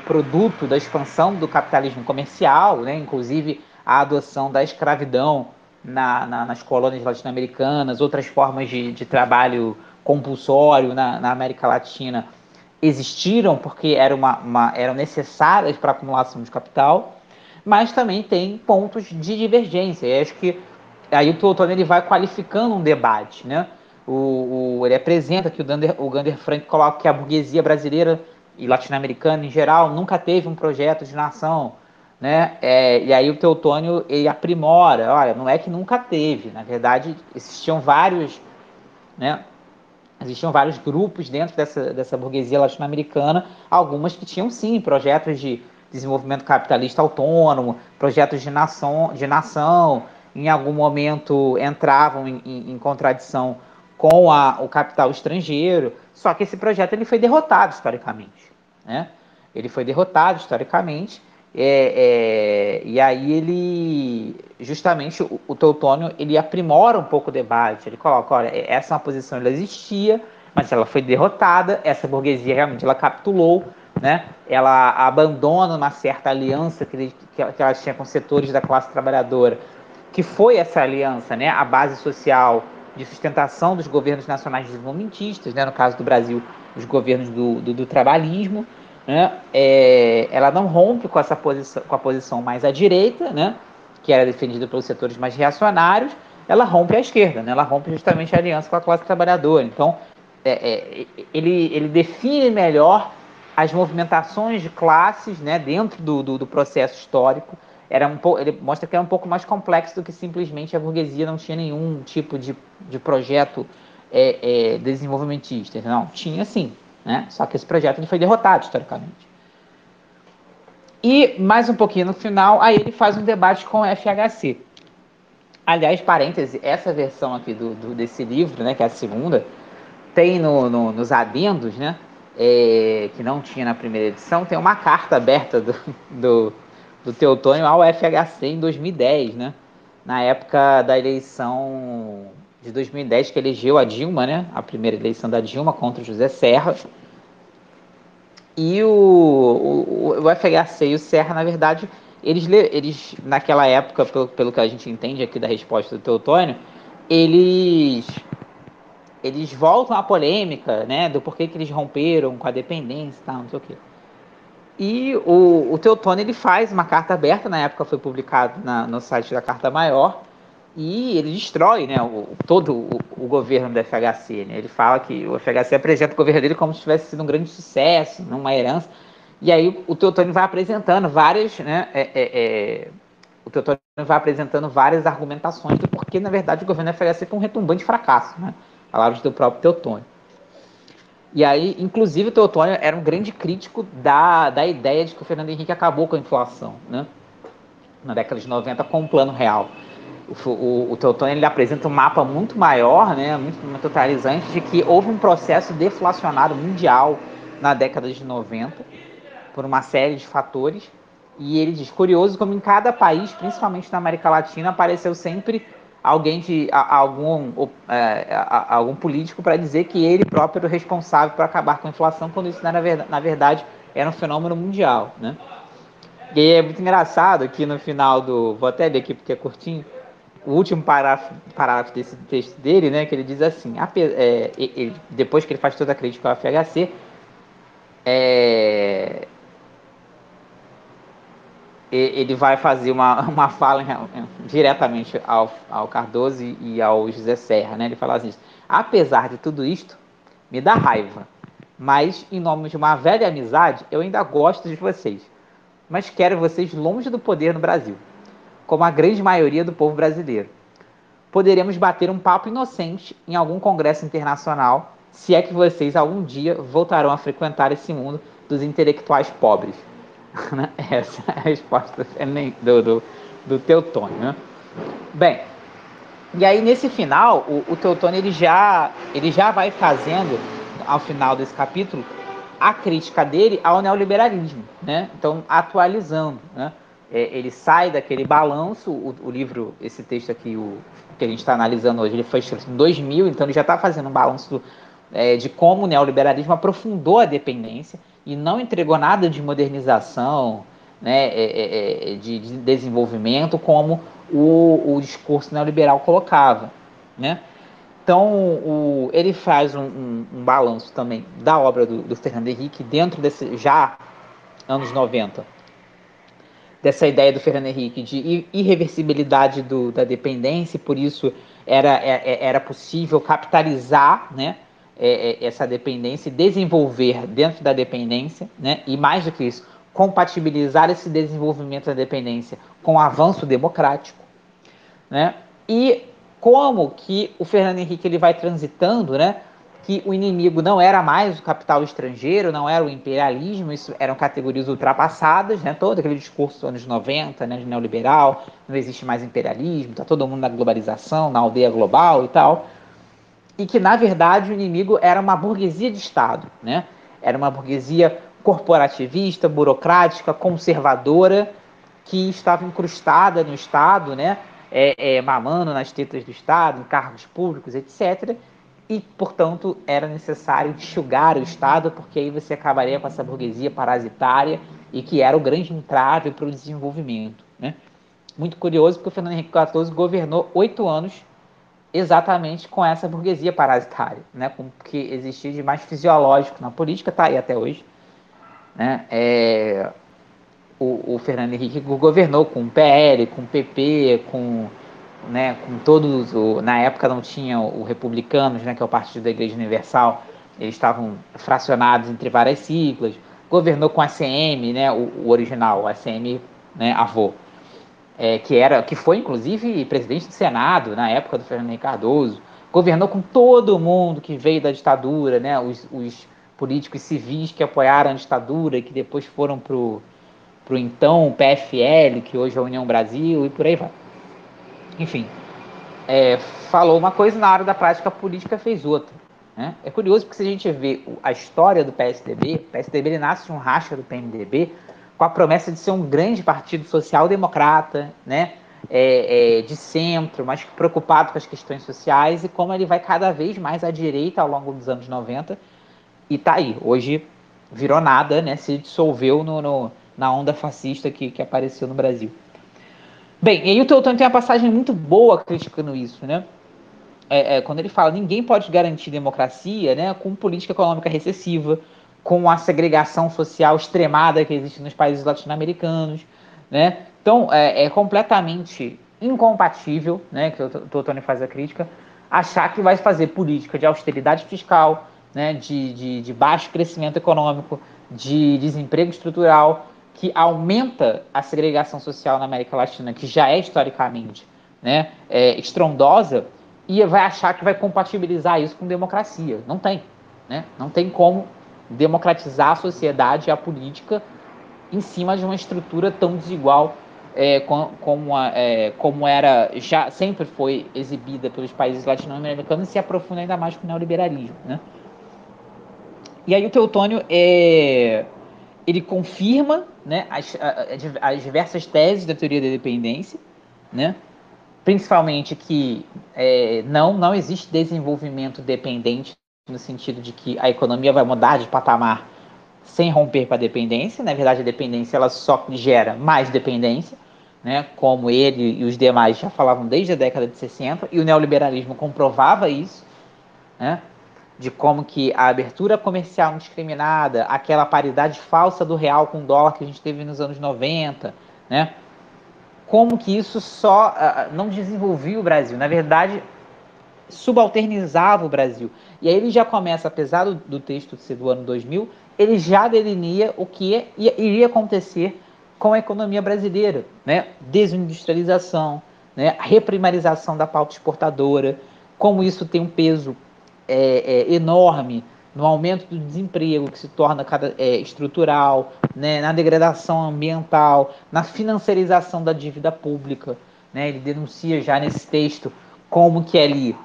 S1: produto da expansão do capitalismo comercial, né? Inclusive a adoção da escravidão nas colônias latino-americanas, outras formas de trabalho compulsório na América Latina existiram porque eram necessárias para a acumulação de capital, mas também tem pontos de divergência. E acho que aí o Teotônio ele vai qualificando um debate, né? Ele apresenta que o Gunnar Frank coloca que a burguesia brasileira e latino-americana em geral nunca teve um projeto de nação, né? E aí o Teotônio ele aprimora, olha, não é que nunca teve, na verdade existiam vários, né? Existiam vários grupos dentro dessa burguesia latino-americana, algumas que tinham sim projetos desenvolvimento capitalista autônomo, projetos de nação, em algum momento entravam em contradição com o capital estrangeiro, só que esse projeto ele foi derrotado historicamente, né? Ele foi derrotado historicamente, e aí ele, justamente, o Teutônio, ele aprimora um pouco o debate, ele coloca, olha, essa é uma posição, ela existia, mas ela foi derrotada, essa burguesia realmente ela capitulou, né? Ela abandona uma certa aliança que ela tinha com setores da classe trabalhadora, que foi essa aliança, né? A base social de sustentação dos governos nacionais desenvolvimentistas, né? No caso do Brasil, os governos do trabalhismo, né? Ela não rompe com essa posição, com a posição mais à direita, né? Que era defendida pelos setores mais reacionários, ela rompe à esquerda, né? Ela rompe justamente a aliança com a classe trabalhadora. Então, ele define melhor as movimentações de classes, né, dentro do processo histórico. Ele mostra que era um pouco mais complexo do que simplesmente a burguesia não tinha nenhum tipo de projeto desenvolvimentista. Não, tinha sim, né? Só que esse projeto ele foi derrotado historicamente. E mais um pouquinho no final, aí ele faz um debate com o FHC. Aliás, parêntese, essa versão aqui desse livro, né, que é a segunda, tem nos adendos, né, que não tinha na primeira edição, tem uma carta aberta do Teutônio ao FHC em 2010, né, na época da eleição de 2010, que elegeu a Dilma, né, a primeira eleição da Dilma contra o José Serra. E o FHC e o Serra, na verdade, eles naquela época, pelo que a gente entende aqui da resposta do Teutônio, eles voltam à polêmica, né, do porquê que eles romperam com a dependência e tal, não sei o quê. E o Teutônio, ele faz uma carta aberta, na época foi publicado no site da Carta Maior, e ele destrói, né, todo o governo do FHC. Né? Ele fala que o FHC apresenta o governo dele como se tivesse sido um grande sucesso, uma herança. E aí o Teutônio vai apresentando várias, né, o Teutônio vai apresentando várias argumentações do porquê, na verdade, o governo do FHC foi um retumbante fracasso, né? Palavras do próprio Teutônio. E aí, inclusive, o Teutônio era um grande crítico da ideia de que o Fernando Henrique acabou com a inflação, né? Na década de 90, com um plano real. O Teutônio ele apresenta um mapa muito maior, né, muito totalizante, de que houve um processo deflacionário mundial na década de 90, por uma série de fatores. E ele diz, curioso como em cada país, principalmente na América Latina, apareceu sempre alguém algum político para dizer que ele próprio era o responsável por acabar com a inflação, quando isso, na verdade, era um fenômeno mundial, né? E aí é muito engraçado que no final vou até ler aqui porque é curtinho, o último parágrafo desse texto dele, né, que ele diz assim, depois que ele faz toda a crítica ao FHC, ele vai fazer uma fala diretamente ao Cardoso e ao José Serra, né? Ele fala assim, apesar de tudo isto, me dá raiva, mas em nome de uma velha amizade, eu ainda gosto de vocês, mas quero vocês longe do poder no Brasil, como a grande maioria do povo brasileiro. Poderemos bater um papo inocente em algum congresso internacional, se é que vocês algum dia voltarão a frequentar esse mundo dos intelectuais pobres. Essa é a resposta do Teutônio. Né? Bem, e aí nesse final, o Teutônio ele já vai fazendo, ao final desse capítulo, a crítica dele ao neoliberalismo, né? Então, atualizando, né? Ele sai daquele balanço, o livro, esse texto aqui, que a gente está analisando hoje, ele foi escrito em 2000, então ele já está fazendo um balanço de como o neoliberalismo aprofundou a dependência e não entregou nada de modernização, né, de desenvolvimento, como o discurso neoliberal colocava, né? Então, ele faz um balanço também da obra do Fernando Henrique dentro desse, já anos 90, dessa ideia do Fernando Henrique de irreversibilidade da dependência, e por isso era possível capitalizar, né, essa dependência e desenvolver dentro da dependência, né, e mais do que isso, compatibilizar esse desenvolvimento da dependência com o avanço democrático, né, e como que o Fernando Henrique ele vai transitando, né, que o inimigo não era mais o capital estrangeiro, não era o imperialismo, isso eram categorias ultrapassadas, né? Todo aquele discurso dos anos 90, né, de neoliberal, não existe mais imperialismo, está todo mundo na globalização, na aldeia global e tal, e que, na verdade, o inimigo era uma burguesia de Estado, né? Era uma burguesia corporativista, burocrática, conservadora, que estava incrustada no Estado, né? Mamando nas tetas do Estado, em cargos públicos, etc., e, portanto, era necessário enxugar o Estado, porque aí você acabaria com essa burguesia parasitária e que era o grande entrave para o desenvolvimento. Né? Muito curioso, porque o Fernando Henrique XIV governou 8 anos exatamente com essa burguesia parasitária, né? Com o que existia de mais fisiológico na política, está aí até hoje. Né? O Fernando Henrique governou com o PL, com o PP, com todos. Na época não tinha o Republicanos, né, que é o Partido da Igreja Universal, eles estavam fracionados entre várias siglas. Governou com a ACM, né, o original, o ACM, né, avô, que foi inclusive presidente do Senado na época do Fernando Henrique Cardoso. Governou com todo mundo que veio da ditadura, né, os políticos civis que apoiaram a ditadura e que depois foram pro então PFL, que hoje é a União Brasil, e por aí vai. Enfim, falou uma coisa, na hora da prática política fez outra. Né? É curioso porque se a gente vê a história do PSDB, o PSDB ele nasce de um racha do PMDB com a promessa de ser um grande partido social-democrata, né? De centro, mas preocupado com as questões sociais, e como ele vai cada vez mais à direita ao longo dos anos 90, e tá aí, hoje virou nada, né? Se dissolveu na onda fascista que apareceu no Brasil. Bem, e aí o Teotônio tem uma passagem muito boa criticando isso, né? Quando ele fala ninguém pode garantir democracia, né, com política econômica recessiva, com a segregação social extremada que existe nos países latino-americanos, né? Então é completamente incompatível, né, que o Teotônio faz a crítica, achar que vai fazer política de austeridade fiscal, né, de baixo crescimento econômico, de desemprego estrutural, que aumenta a segregação social na América Latina, que já é historicamente, né, estrondosa, e vai achar que vai compatibilizar isso com democracia. Não tem. Né? Não tem como democratizar a sociedade e a política em cima de uma estrutura tão desigual como era, já sempre foi exibida pelos países latino-americanos e se aprofunda ainda mais com o neoliberalismo. Né? E aí o Teotônio ele confirma, né, as diversas teses da teoria da dependência, né? Principalmente que não existe desenvolvimento dependente no sentido de que a economia vai mudar de patamar sem romper para a dependência. Na verdade, a dependência ela só gera mais dependência, né? Como ele e os demais já falavam desde a década de 60, e o neoliberalismo comprovava isso, né? De como que a abertura comercial indiscriminada, aquela paridade falsa do real com o dólar que a gente teve nos anos 90, né? Como que isso só não desenvolvia o Brasil. Na verdade, subalternizava o Brasil. E aí ele já começa, apesar do texto ser do ano 2000, ele já delineia o que iria acontecer com a economia brasileira. Né? Desindustrialização, né? A reprimarização da pauta exportadora, como isso tem um peso enorme no aumento do desemprego, que se torna estrutural, né, na degradação ambiental, na financiarização da dívida pública. Né? Ele denuncia já nesse texto como que ali,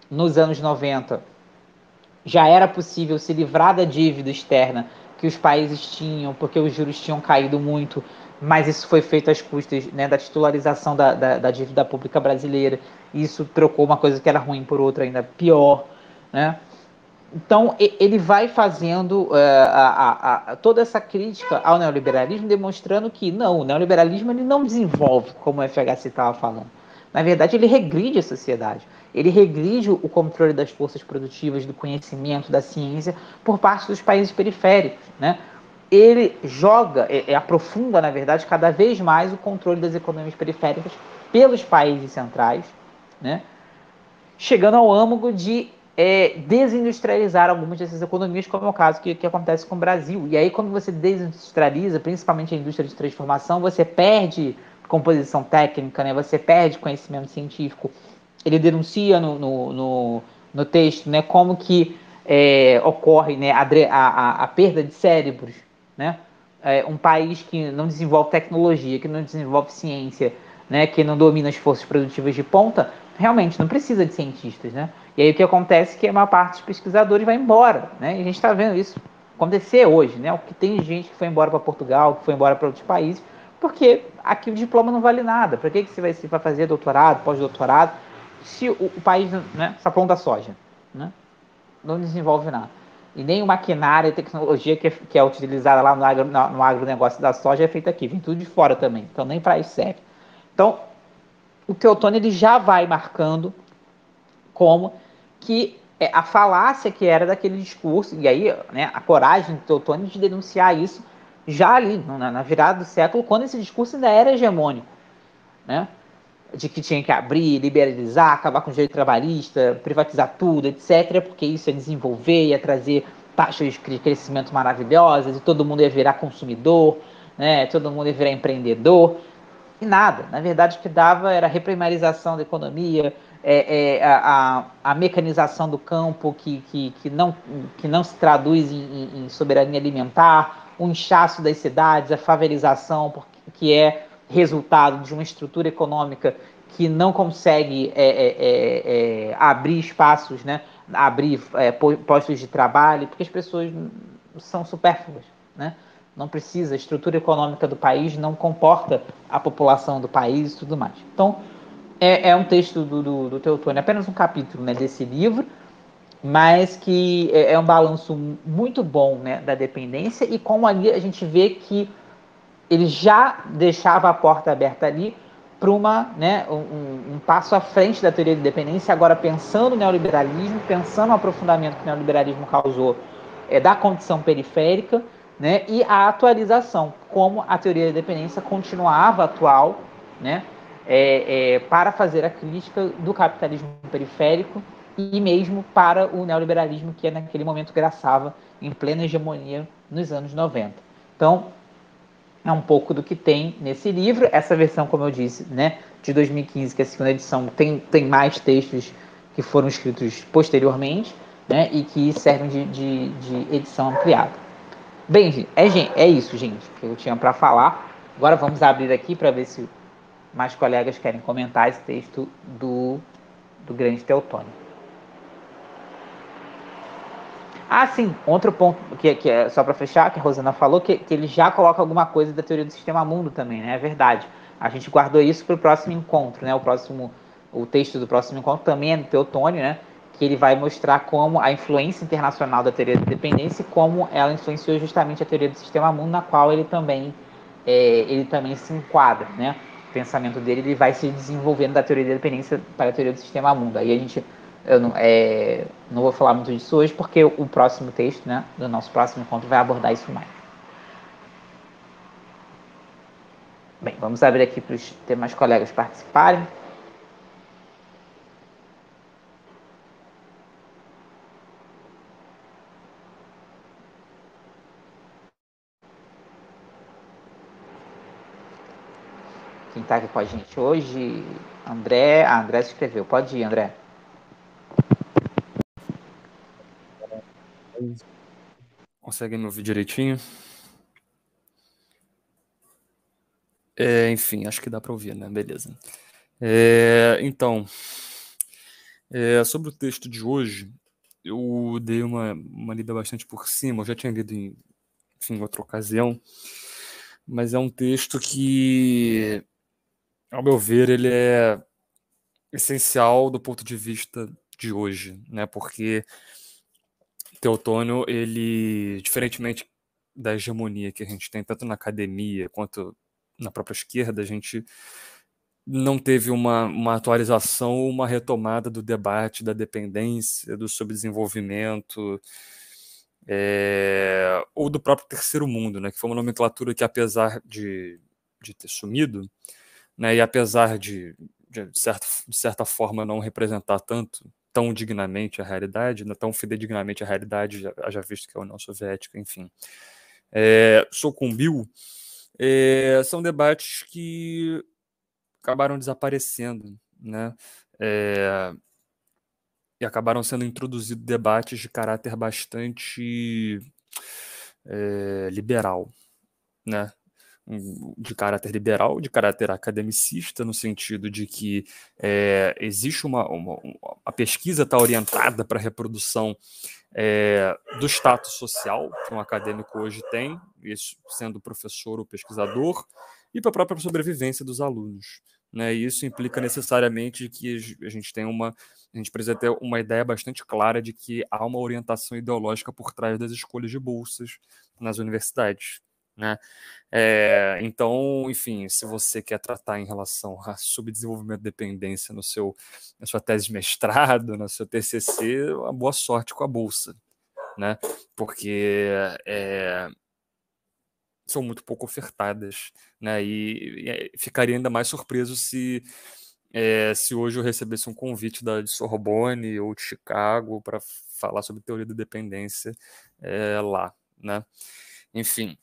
S1: nos anos 90, já era possível se livrar da dívida externa que os países tinham, porque os juros tinham caído muito, mas isso foi feito às custas, né, da titularização da dívida pública brasileira. Isso trocou uma coisa que era ruim por outra ainda pior. Né? Então, ele vai fazendo toda essa crítica ao neoliberalismo, demonstrando que não, o neoliberalismo ele não desenvolve, como o FHC estava falando. Na verdade, ele regride a sociedade. Ele regride o controle das forças produtivas, do conhecimento, da ciência, por parte dos países periféricos. Né? Ele aprofunda, na verdade, cada vez mais o controle das economias periféricas pelos países centrais, né? Chegando ao âmago de desindustrializar algumas dessas economias, como é o caso que acontece com o Brasil. E aí, quando você desindustrializa, principalmente a indústria de transformação, você perde composição técnica, né? Você perde conhecimento científico. Ele denuncia no no texto, né, como que ocorre, né, a perda de cérebros, né? Um país que não desenvolve tecnologia, que não desenvolve ciência, né, que não domina as forças produtivas de ponta, realmente não precisa de cientistas, né? E aí o que acontece é que a maior parte dos pesquisadores vai embora, né? E a gente está vendo isso acontecer hoje, né? O que tem gente que foi embora para Portugal, que foi embora para outros países, porque aqui o diploma não vale nada. Para que você vai fazer doutorado, pós-doutorado, se o país, né, só planta soja, né? Não desenvolve nada. E nem o maquinário e tecnologia que é utilizada lá no agronegócio da soja é feita aqui, vem tudo de fora também. Então nem para isso serve. Então, o Teotônio ele já vai marcando como que a falácia que era daquele discurso, e aí, né, a coragem do Teotônio de denunciar isso já ali, na virada do século, quando esse discurso ainda era hegemônico, né? De que tinha que abrir, liberalizar, acabar com o direito trabalhista, privatizar tudo, etc., porque isso ia desenvolver, ia trazer taxas de crescimento maravilhosas, e todo mundo ia virar consumidor, né? Todo mundo ia virar empreendedor. E nada. Na verdade, o que dava era a reprimarização da economia, a mecanização do campo que não se traduz em soberania alimentar, o inchaço das cidades, a favelização, que é resultado de uma estrutura econômica que não consegue abrir espaços, né? Abrir postos de trabalho, porque as pessoas são supérfluas, né? Não precisa, a estrutura econômica do país não comporta a população do país e tudo mais. Então, é um texto do Teotônio, apenas um capítulo, né, desse livro, mas que é um balanço muito bom, né, da dependência, e como ali a gente vê que ele já deixava a porta aberta ali para né, um passo à frente da teoria de dependência, agora pensando no neoliberalismo, pensando no aprofundamento que o neoliberalismo causou da condição periférica, né, e a atualização, como a teoria da dependência continuava atual, né, para fazer a crítica do capitalismo periférico e mesmo para o neoliberalismo que naquele momento graçava em plena hegemonia nos anos 90. Então, é um pouco do que tem nesse livro. Essa versão, como eu disse, né, de 2015, que é a segunda edição, tem mais textos que foram escritos posteriormente, né, e que servem de edição ampliada. Bem, é isso, gente, que eu tinha para falar. Agora vamos abrir aqui para ver se mais colegas querem comentar esse texto do grande Teotônio. Ah, sim, outro ponto que é só para fechar, que a Rosana falou, que ele já coloca alguma coisa da teoria do sistema mundo também, né? É verdade. A gente guardou isso para o próximo encontro, né? O texto do próximo encontro também é do Teotônio, né? Que ele vai mostrar como a influência internacional da teoria da dependência e como ela influenciou justamente a teoria do sistema mundo, na qual ele também se enquadra, né? O pensamento dele ele vai se desenvolvendo da teoria da dependência para a teoria do sistema mundo. Aí a gente eu não vou falar muito disso hoje, porque o próximo texto, né, do nosso próximo encontro vai abordar isso mais. Bem, vamos abrir aqui para os demais colegas participarem. Quem está aqui com a gente hoje, André. Ah, André se inscreveu. Pode ir, André.
S3: Conseguem me ouvir direitinho? Enfim, acho que dá para ouvir, né? Beleza. Então, sobre o texto de hoje, eu dei uma lida bastante por cima, eu já tinha lido em outra ocasião, mas é um texto que, ao meu ver, ele é essencial do ponto de vista de hoje, né? Porque Teotônio, ele, diferentemente da hegemonia que a gente tem tanto na academia quanto na própria esquerda, a gente não teve uma atualização, uma retomada do debate da dependência, do subdesenvolvimento, ou do próprio terceiro mundo, né, que foi uma nomenclatura que, apesar de ter sumido, né, e apesar de certa forma não representar tão dignamente a realidade, não tão fidedignamente a realidade, já visto que é a União Soviética, enfim, sucumbiu, são debates que acabaram desaparecendo, né? e acabaram sendo introduzidos debates de caráter bastante liberal, né? De caráter liberal, de caráter academicista, no sentido de que existe a pesquisa está orientada para a reprodução do status social que um acadêmico hoje tem, isso sendo professor ou pesquisador, e para a própria sobrevivência dos alunos. Né? E isso implica necessariamente que a gente precisa ter uma ideia bastante clara de que há uma orientação ideológica por trás das escolhas de bolsas nas universidades. Né? Então, enfim, se você quer tratar em relação a subdesenvolvimento de dependência na sua tese de mestrado, no seu TCC, uma boa sorte com a bolsa, né? Porque são muito pouco ofertadas, né? E ficaria ainda mais surpreso se hoje eu recebesse um convite de Sorbonne ou de Chicago para falar sobre teoria da dependência lá, né? Enfim.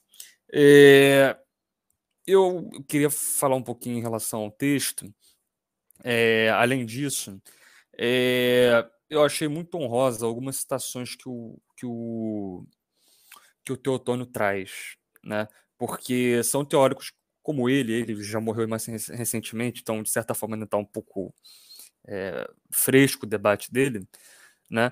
S3: Eu queria falar um pouquinho em relação ao texto. Além disso, eu achei muito honrosa algumas citações que o Teotônio traz, né? Porque são teóricos como ele já morreu mais recentemente, então, de certa forma, ainda está um pouco fresco o debate dele, né?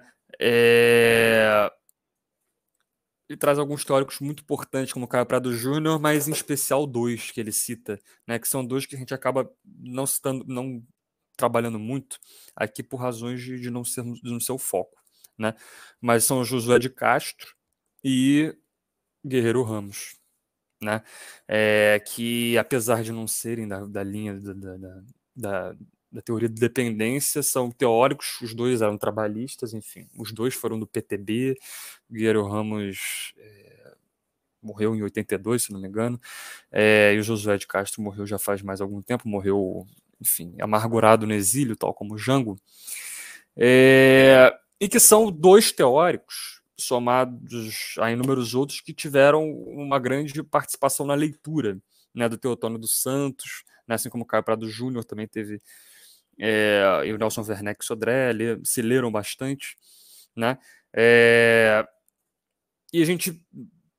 S3: Ele traz alguns teóricos muito importantes, como o Caio Prado Júnior, mas em especial dois que ele cita, né, que são dois que a gente acaba não citando, não trabalhando muito aqui por razões de não ser o foco, né? Mas são Josué de Castro e Guerreiro Ramos, né? Que apesar de não serem da linha da teoria de dependência, são teóricos, os dois eram trabalhistas, enfim, os dois foram do PTB. Guilherme Ramos morreu em 82, se não me engano, e o Josué de Castro morreu já faz mais algum tempo, morreu, enfim, amargurado no exílio, tal como Jango, e que são dois teóricos, somados a inúmeros outros, que tiveram uma grande participação na leitura, né, do Teotônio dos Santos, né, assim como o Caio Prado Júnior também teve, e o Nelson Werneck Sodré se leram bastante, né? E a gente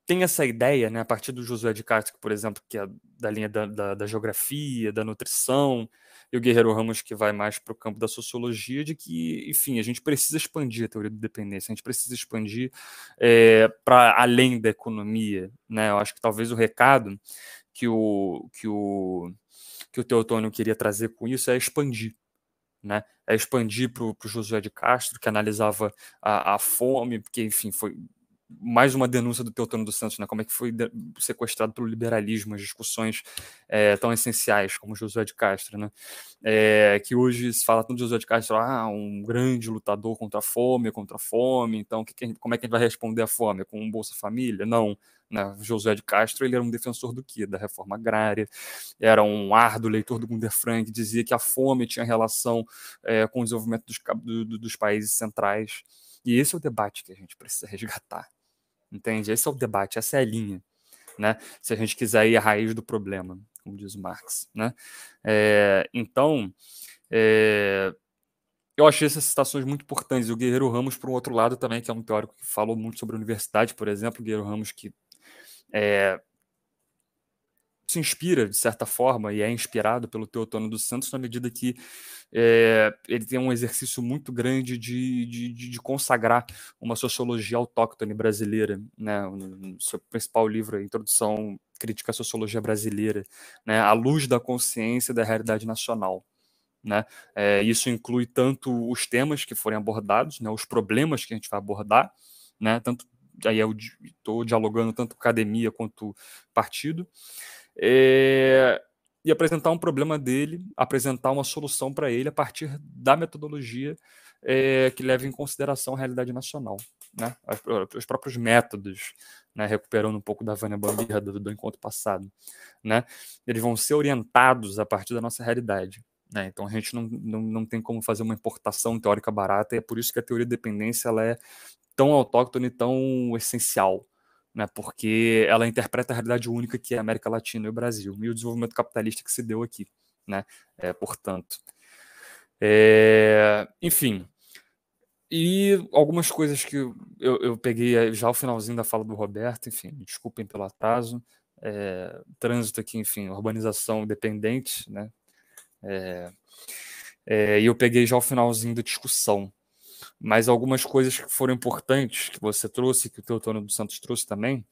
S3: tem essa ideia, né, a partir do Josué de Castro, por exemplo, que é da linha da geografia, da nutrição, e o Guerreiro Ramos, que vai mais para o campo da sociologia, de que, enfim, a gente precisa expandir a teoria da dependência, a gente precisa expandir para além da economia, né? Eu acho que talvez o recado que o Teotônio queria trazer com isso é expandir, né? É expandir para o Josué de Castro, que analisava a fome, porque, enfim, foi mais uma denúncia do Teotônio dos Santos, né? Como é que foi sequestrado pelo liberalismo, as discussões tão essenciais como Josué de Castro, né? Que hoje se fala tanto de Josué de Castro, um grande lutador contra a fome, então como é que a gente vai responder à fome? Com um Bolsa Família? Não. Né? Josué de Castro, ele era um defensor do quê? Da reforma agrária, era um árduo leitor do Gunder Frank, dizia que a fome tinha relação com o desenvolvimento dos países centrais, e esse é o debate que a gente precisa resgatar. Entende? Esse é o debate, essa é a linha, né? Se a gente quiser ir à raiz do problema, como diz o Marx, né? Então, eu achei essas citações muito importantes. E o Guerreiro Ramos, por um outro lado, também, que é um teórico que falou muito sobre a universidade, por exemplo, o Guerreiro Ramos, que se inspira, de certa forma, e é inspirado pelo Teotônio dos Santos, na medida que ele tem um exercício muito grande de consagrar uma sociologia autóctone brasileira, né? No seu principal livro, a Introdução Crítica à Sociologia Brasileira, né? À luz da consciência da realidade nacional. Né? Isso inclui tanto os temas que forem abordados, né? Os problemas que a gente vai abordar, né? Tanto, aí eu estou dialogando tanto academia quanto partido, e apresentar um problema dele, apresentar uma solução para ele a partir da metodologia que leva em consideração a realidade nacional, né? Os próprios métodos, né? Recuperando um pouco da Vânia Bambirra do encontro passado, né? Eles vão ser orientados a partir da nossa realidade. Né? Então a gente não tem como fazer uma importação teórica barata, e é por isso que a teoria de dependência ela é tão autóctone e tão essencial, né? Porque ela interpreta a realidade única que é a América Latina e o Brasil, e o desenvolvimento capitalista que se deu aqui, né? Portanto. Enfim, E algumas coisas que eu peguei já o finalzinho da fala do Roberto, enfim, desculpem pelo atraso. Trânsito aqui, enfim, urbanização dependente, né? E eu peguei já o finalzinho da discussão. Mas algumas coisas que foram importantes, que você trouxe, que o Teotônio dos Santos trouxe também,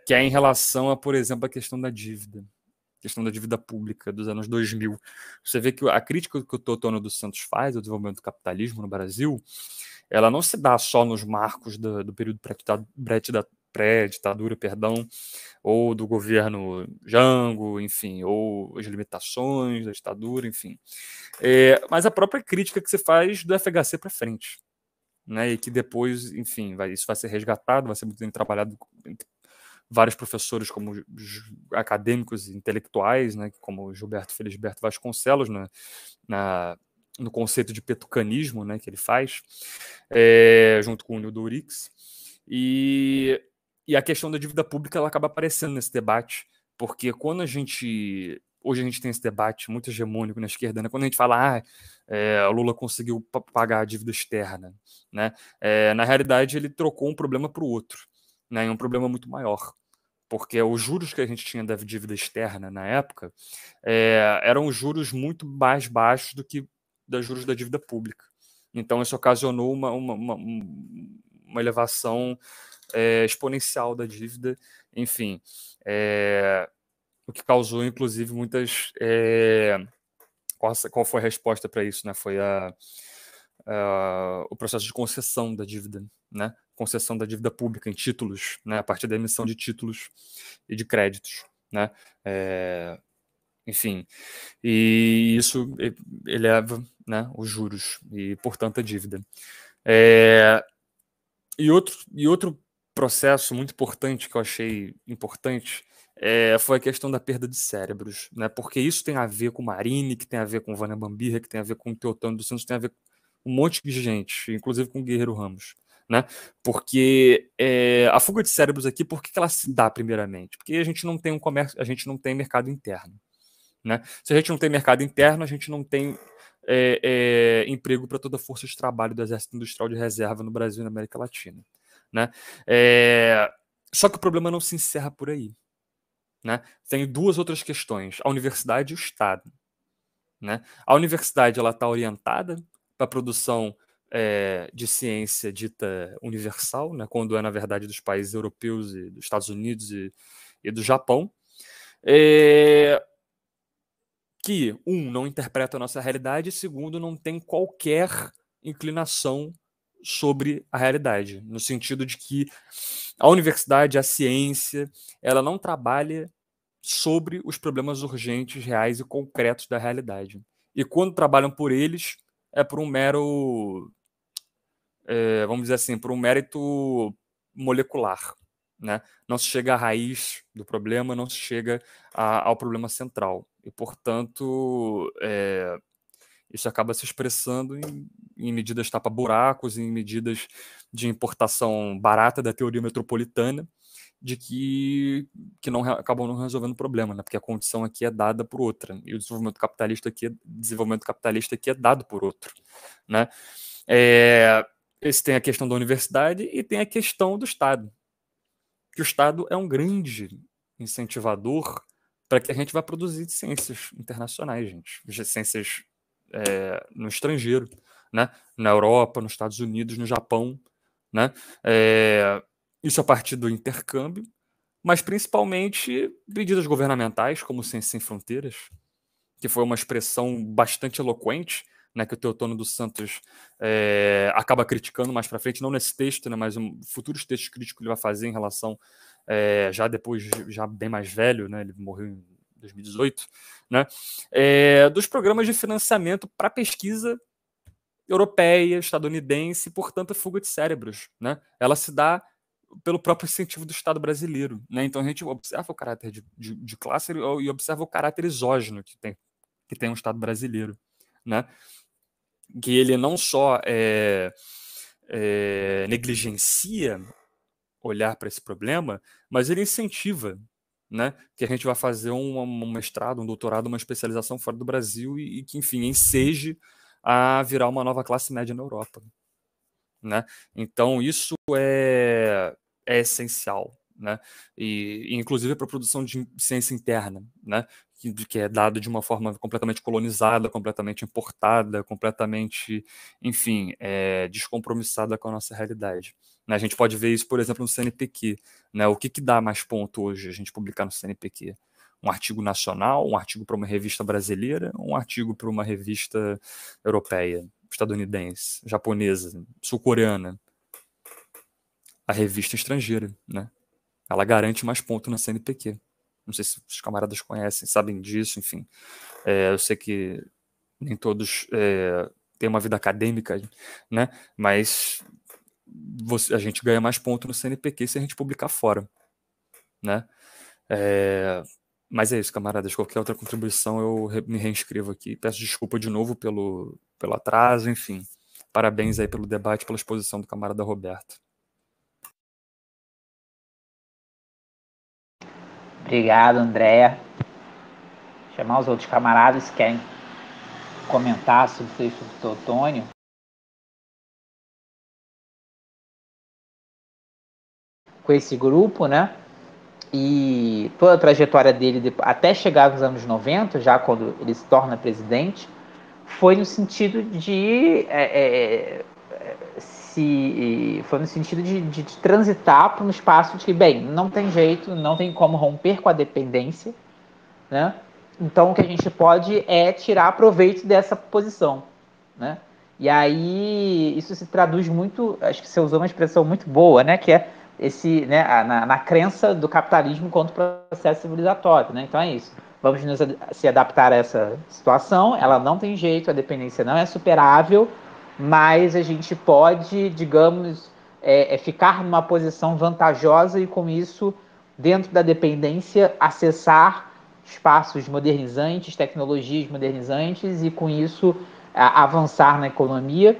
S3: que é em relação a, por exemplo, a questão da dívida pública dos anos 2000. Você vê que a crítica que o Teotônio dos Santos faz ao desenvolvimento do capitalismo no Brasil, ela não se dá só nos marcos do período pré-ditadura, ou do governo Jango, enfim, ou as limitações da ditadura, enfim. Mas a própria crítica que se faz do FHC para frente, né? E que depois, enfim, isso vai ser resgatado, vai ser muito bem trabalhado entre vários professores como acadêmicos e intelectuais, né? Como Gilberto Felisberto Vasconcelos, né? No conceito de petucanismo, né? Que ele faz, junto com o Nildo Urix. E a questão da dívida pública ela acaba aparecendo nesse debate, porque quando hoje a gente tem esse debate muito hegemônico na esquerda, né? Quando a gente fala, o Lula conseguiu pagar a dívida externa, né? Na realidade, ele trocou um problema para o outro, né? E um problema muito maior, porque os juros que a gente tinha da dívida externa na época eram juros muito mais baixos do que dos juros da dívida pública. Então, isso ocasionou uma elevação exponencial da dívida, enfim, o que causou, inclusive, muitas... Qual foi a resposta para isso? Né? Foi o processo de concessão da dívida, né? Concessão da dívida pública em títulos, né? A partir da emissão de títulos e de créditos, né? Enfim, e isso eleva, né, os juros e, portanto, a dívida. E outro processo muito importante que eu achei importante foi a questão da perda de cérebros, né? Porque isso tem a ver com Marini, que tem a ver com Vânia Bambirra, que tem a ver com Teotônio dos Santos, tem a ver com um monte de gente, inclusive com Guerreiro Ramos, né? Porque a fuga de cérebros aqui, por que ela se dá primeiramente? Porque a gente não tem um comércio, a gente não tem mercado interno, né? Se a gente não tem mercado interno, a gente não tem emprego para toda a força de trabalho do Exército Industrial de Reserva no Brasil e na América Latina, né? Só que o problema não se encerra por aí, né? Tem duas outras questões: a universidade e o Estado, né? A universidade ela está orientada para a produção de ciência dita universal, né? Quando na verdade dos países europeus e dos Estados Unidos e do Japão, que, não interpreta a nossa realidade, e segundo, não tem qualquer inclinação sobre a realidade, no sentido de que a universidade, a ciência, ela não trabalha sobre os problemas urgentes, reais e concretos da realidade. E quando trabalham por eles, é por um mero, vamos dizer assim, por um mérito molecular, né? Não se chega à raiz do problema, não se chega ao problema central. E, portanto, isso acaba se expressando em medidas tapa-buracos, em medidas de importação barata da teoria metropolitana, de que acabam não resolvendo o problema, né? Porque a condição aqui é dada por outra, e o desenvolvimento capitalista aqui é dado por outro, né? Esse tem a questão da universidade e tem a questão do Estado, que o Estado é um grande incentivador para que a gente vá produzir ciências internacionais, gente, ciências no estrangeiro, né? Na Europa, nos Estados Unidos, no Japão, né? Isso a partir do intercâmbio, mas principalmente medidas governamentais, como Ciências Sem Fronteiras, que foi uma expressão bastante eloquente, né, que o Teotônio dos Santos acaba criticando mais para frente, não nesse texto, né, mas futuros textos críticos que ele vai fazer em relação, já depois, já bem mais velho, né, ele morreu em 2018, né, dos programas de financiamento para pesquisa europeia, estadunidense, e, portanto, a fuga de cérebros, né, ela se dá pelo próprio incentivo do Estado brasileiro, né? Então a gente observa o caráter de classe e observa o caráter exógeno que tem o Estado brasileiro, né? Que ele não só negligencia olhar para esse problema, mas ele incentiva, né? Que a gente vai fazer um mestrado, um doutorado, uma especialização fora do Brasil e que, enfim, enseje a virar uma nova classe média na Europa, né? Então, isso é essencial, né? E inclusive para a produção de ciência interna, né? Que é dado de uma forma completamente colonizada, completamente importada, completamente, enfim, descompromissada com a nossa realidade. A gente pode ver isso, por exemplo, no CNPq, né? O que dá mais ponto hoje a gente publicar no CNPq? Um artigo nacional, um artigo para uma revista brasileira, um artigo para uma revista europeia, estadunidense, japonesa, sul-coreana? A revista estrangeira, né? Ela garante mais pontos na CNPq. Não sei se os camaradas conhecem, sabem disso, enfim. Eu sei que nem todos têm uma vida acadêmica, né? Mas a gente ganha mais pontos no CNPq se a gente publicar fora, né? Mas é isso, camaradas. Qualquer outra contribuição eu me reinscrevo aqui. Peço desculpa de novo pelo atraso, enfim. Parabéns aí pelo debate, pela exposição do camarada Roberto.
S1: Obrigado, Andréa. Chamar os outros camaradas que querem comentar sobre o texto do Teotônio. Com esse grupo, né? E toda a trajetória dele até chegar nos anos 90, já quando ele se torna presidente, foi no sentido de transitar para um espaço de que, bem, não tem jeito, não tem como romper com a dependência, né? Então, o que a gente pode é tirar proveito dessa posição, né? E aí, isso se traduz muito, acho que você usou uma expressão muito boa, né? Que é esse, né, na crença do capitalismo quanto processo civilizatório, né? Então é isso. Vamos se adaptar a essa situação, ela não tem jeito, a dependência não é superável, mas a gente pode, digamos, ficar numa posição vantajosa e, com isso, dentro da dependência, acessar espaços modernizantes, tecnologias modernizantes e, com isso, avançar na economia,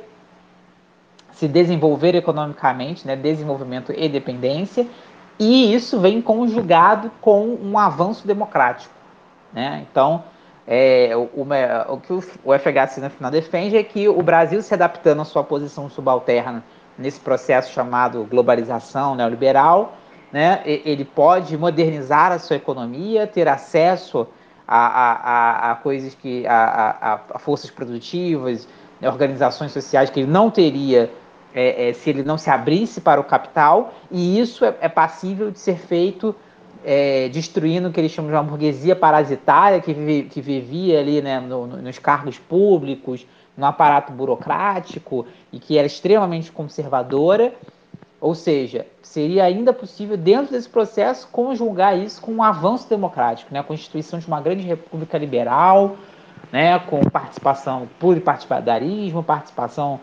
S1: se desenvolver economicamente, né, desenvolvimento e dependência, e isso vem conjugado com um avanço democrático, né? Então, o que o FHC no final defende é que o Brasil, se adaptando à sua posição subalterna nesse processo chamado globalização neoliberal, né, ele pode modernizar a sua economia, ter acesso a coisas que a forças produtivas, né, organizações sociais que ele não teria se ele não se abrisse para o capital, e isso é passível de ser feito destruindo o que eles chamam de uma burguesia parasitária que vivia ali, né, nos cargos públicos, no aparato burocrático e que era extremamente conservadora. Ou seja, seria ainda possível, dentro desse processo, conjugar isso com um avanço democrático, né? A constituição de uma grande república liberal, né? Com participação, pluripartidarismo, participação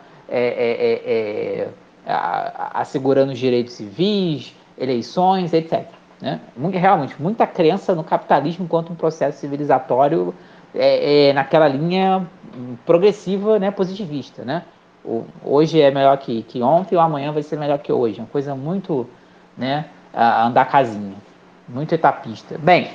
S1: assegurando os direitos civis, eleições, etc. Né? Realmente, muita crença no capitalismo enquanto um processo civilizatório naquela linha progressiva, né? Positivista, né? Hoje é melhor que ontem, ou amanhã vai ser melhor que hoje. Uma coisa muito, né, andar casinha, muito etapista. Bem,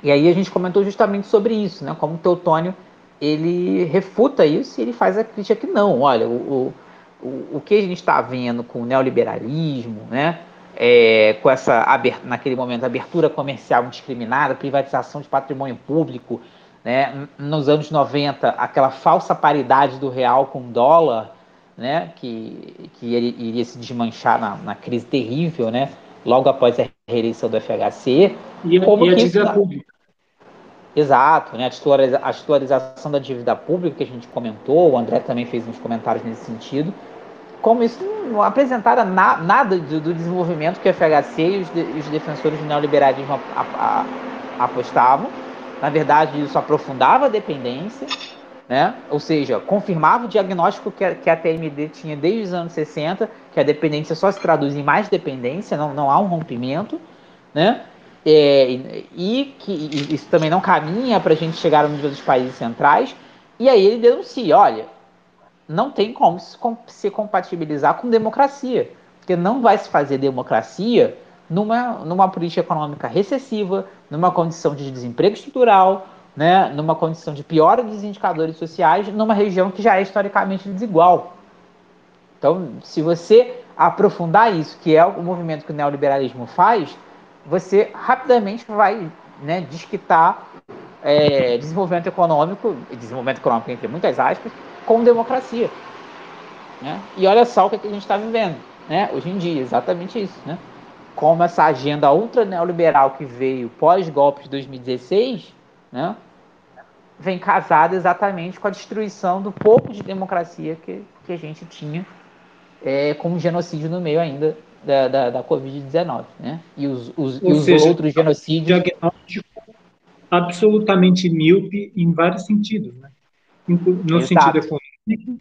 S1: e aí a gente comentou justamente sobre isso, né, como o Teotônio, ele refuta isso e ele faz a crítica que não, olha, o que a gente está vendo com o neoliberalismo, né, com essa, naquele momento, abertura comercial indiscriminada, privatização de patrimônio público, né, nos anos 90, aquela falsa paridade do real com o dólar, né, que ele iria se desmanchar na crise terrível, né, logo após a reeleição do FHC.
S4: E a dívida pública.
S1: Exato, né, a titularização da dívida pública que a gente comentou, o André também fez uns comentários nesse sentido, como isso não apresentara nada do desenvolvimento que o FHC e os defensores do neoliberalismo apostavam. Na verdade, isso aprofundava a dependência, né? Ou seja, confirmava o diagnóstico que a TMD tinha desde os anos 60, que a dependência só se traduz em mais dependência, não há um rompimento, né? E que isso também não caminha para a gente chegar ao nível dos países centrais. E aí ele denuncia, olha, não tem como se compatibilizar com democracia, porque não vai se fazer democracia numa política econômica recessiva, numa condição de desemprego estrutural, né, numa condição de piora dos indicadores sociais, numa região que já é historicamente desigual. Então, se você aprofundar isso, que é o movimento que o neoliberalismo faz, você rapidamente vai, né, desquitar desenvolvimento econômico entre muitas aspas, com democracia. Né? E olha só o que a gente está vivendo, né? Hoje em dia, exatamente isso. Né? Como essa agenda ultra neoliberal que veio pós-golpe de 2016, né, vem casada exatamente com a destruição do pouco de democracia que a gente tinha, com um genocídio no meio ainda da Covid-19. Né? E os outros genocídios...
S4: Diagnóstico absolutamente míope em vários sentidos. Né? No sentido econômico,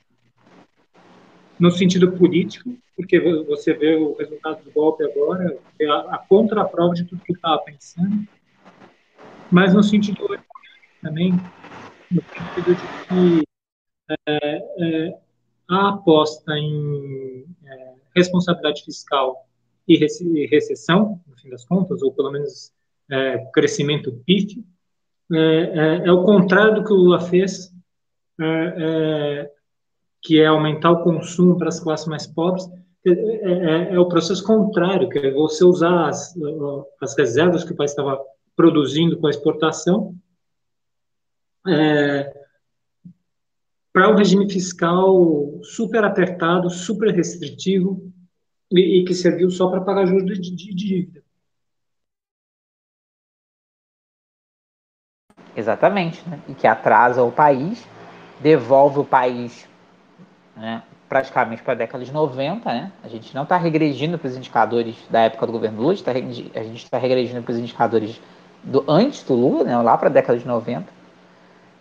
S4: no sentido político, porque você vê o resultado do golpe agora, é a contraprova de tudo que ele estava pensando, mas no sentido econômico também, no sentido de que a aposta em responsabilidade fiscal e recessão, no fim das contas, ou pelo menos crescimento pífio, é o contrário do que o Lula fez, que é aumentar o consumo para as classes mais pobres. É o processo contrário, que é você usar as reservas que o país estava produzindo com a exportação para um regime fiscal super apertado, super restritivo e que serviu só para pagar juros de dívida.
S1: Exatamente, né? E que atrasa o país, devolve o país, né, praticamente para a década de 90, né? A gente não está regredindo para os indicadores da época do governo Lula, a gente está regredindo para os indicadores antes do Lula, né, lá para a década de 90.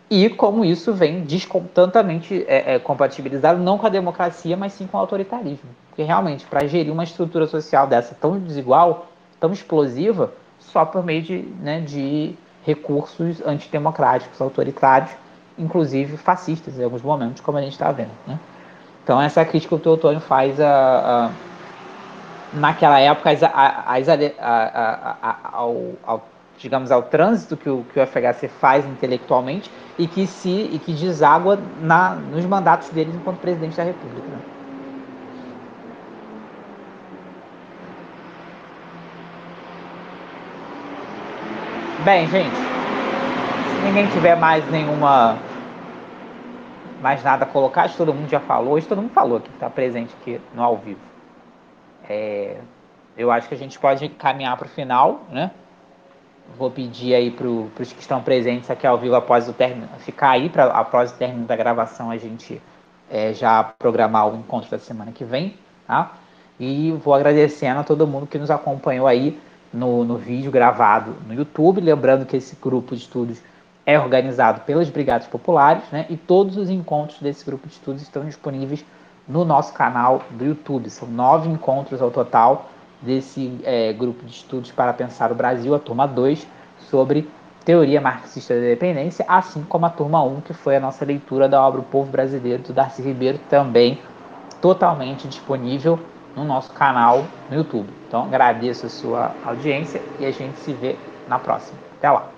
S1: E como isso vem descontantamente compatibilizado não com a democracia, mas sim com o autoritarismo. Porque realmente, para gerir uma estrutura social dessa tão desigual, tão explosiva, só por meio de recursos antidemocráticos, autoritários, inclusive fascistas em alguns momentos, como a gente está vendo. Né? Então, essa é a crítica que o Teotônio faz naquela época digamos, ao trânsito que o FHC faz intelectualmente e que deságua nos mandatos dele enquanto presidente da República. Né? Bem, gente, se ninguém tiver mais nada a colocar, acho que todo mundo já falou, todo mundo falou que está presente aqui no ao vivo. Eu acho que a gente pode caminhar para o final, né? Vou pedir aí para os que estão presentes aqui ao vivo após o término, ficar aí para após o término da gravação a gente já programar o encontro da semana que vem, tá? E vou agradecendo a todo mundo que nos acompanhou aí no vídeo gravado no YouTube, lembrando que esse grupo de estudos é organizado pelas Brigadas Populares, né? E todos os encontros desse grupo de estudos estão disponíveis no nosso canal do YouTube. São 9 encontros ao total desse grupo de estudos para pensar o Brasil, a turma 2, sobre teoria marxista da dependência, assim como a turma 1, que foi a nossa leitura da obra O Povo Brasileiro, do Darcy Ribeiro, também totalmente disponível no nosso canal no YouTube. Então, agradeço a sua audiência e a gente se vê na próxima. Até lá!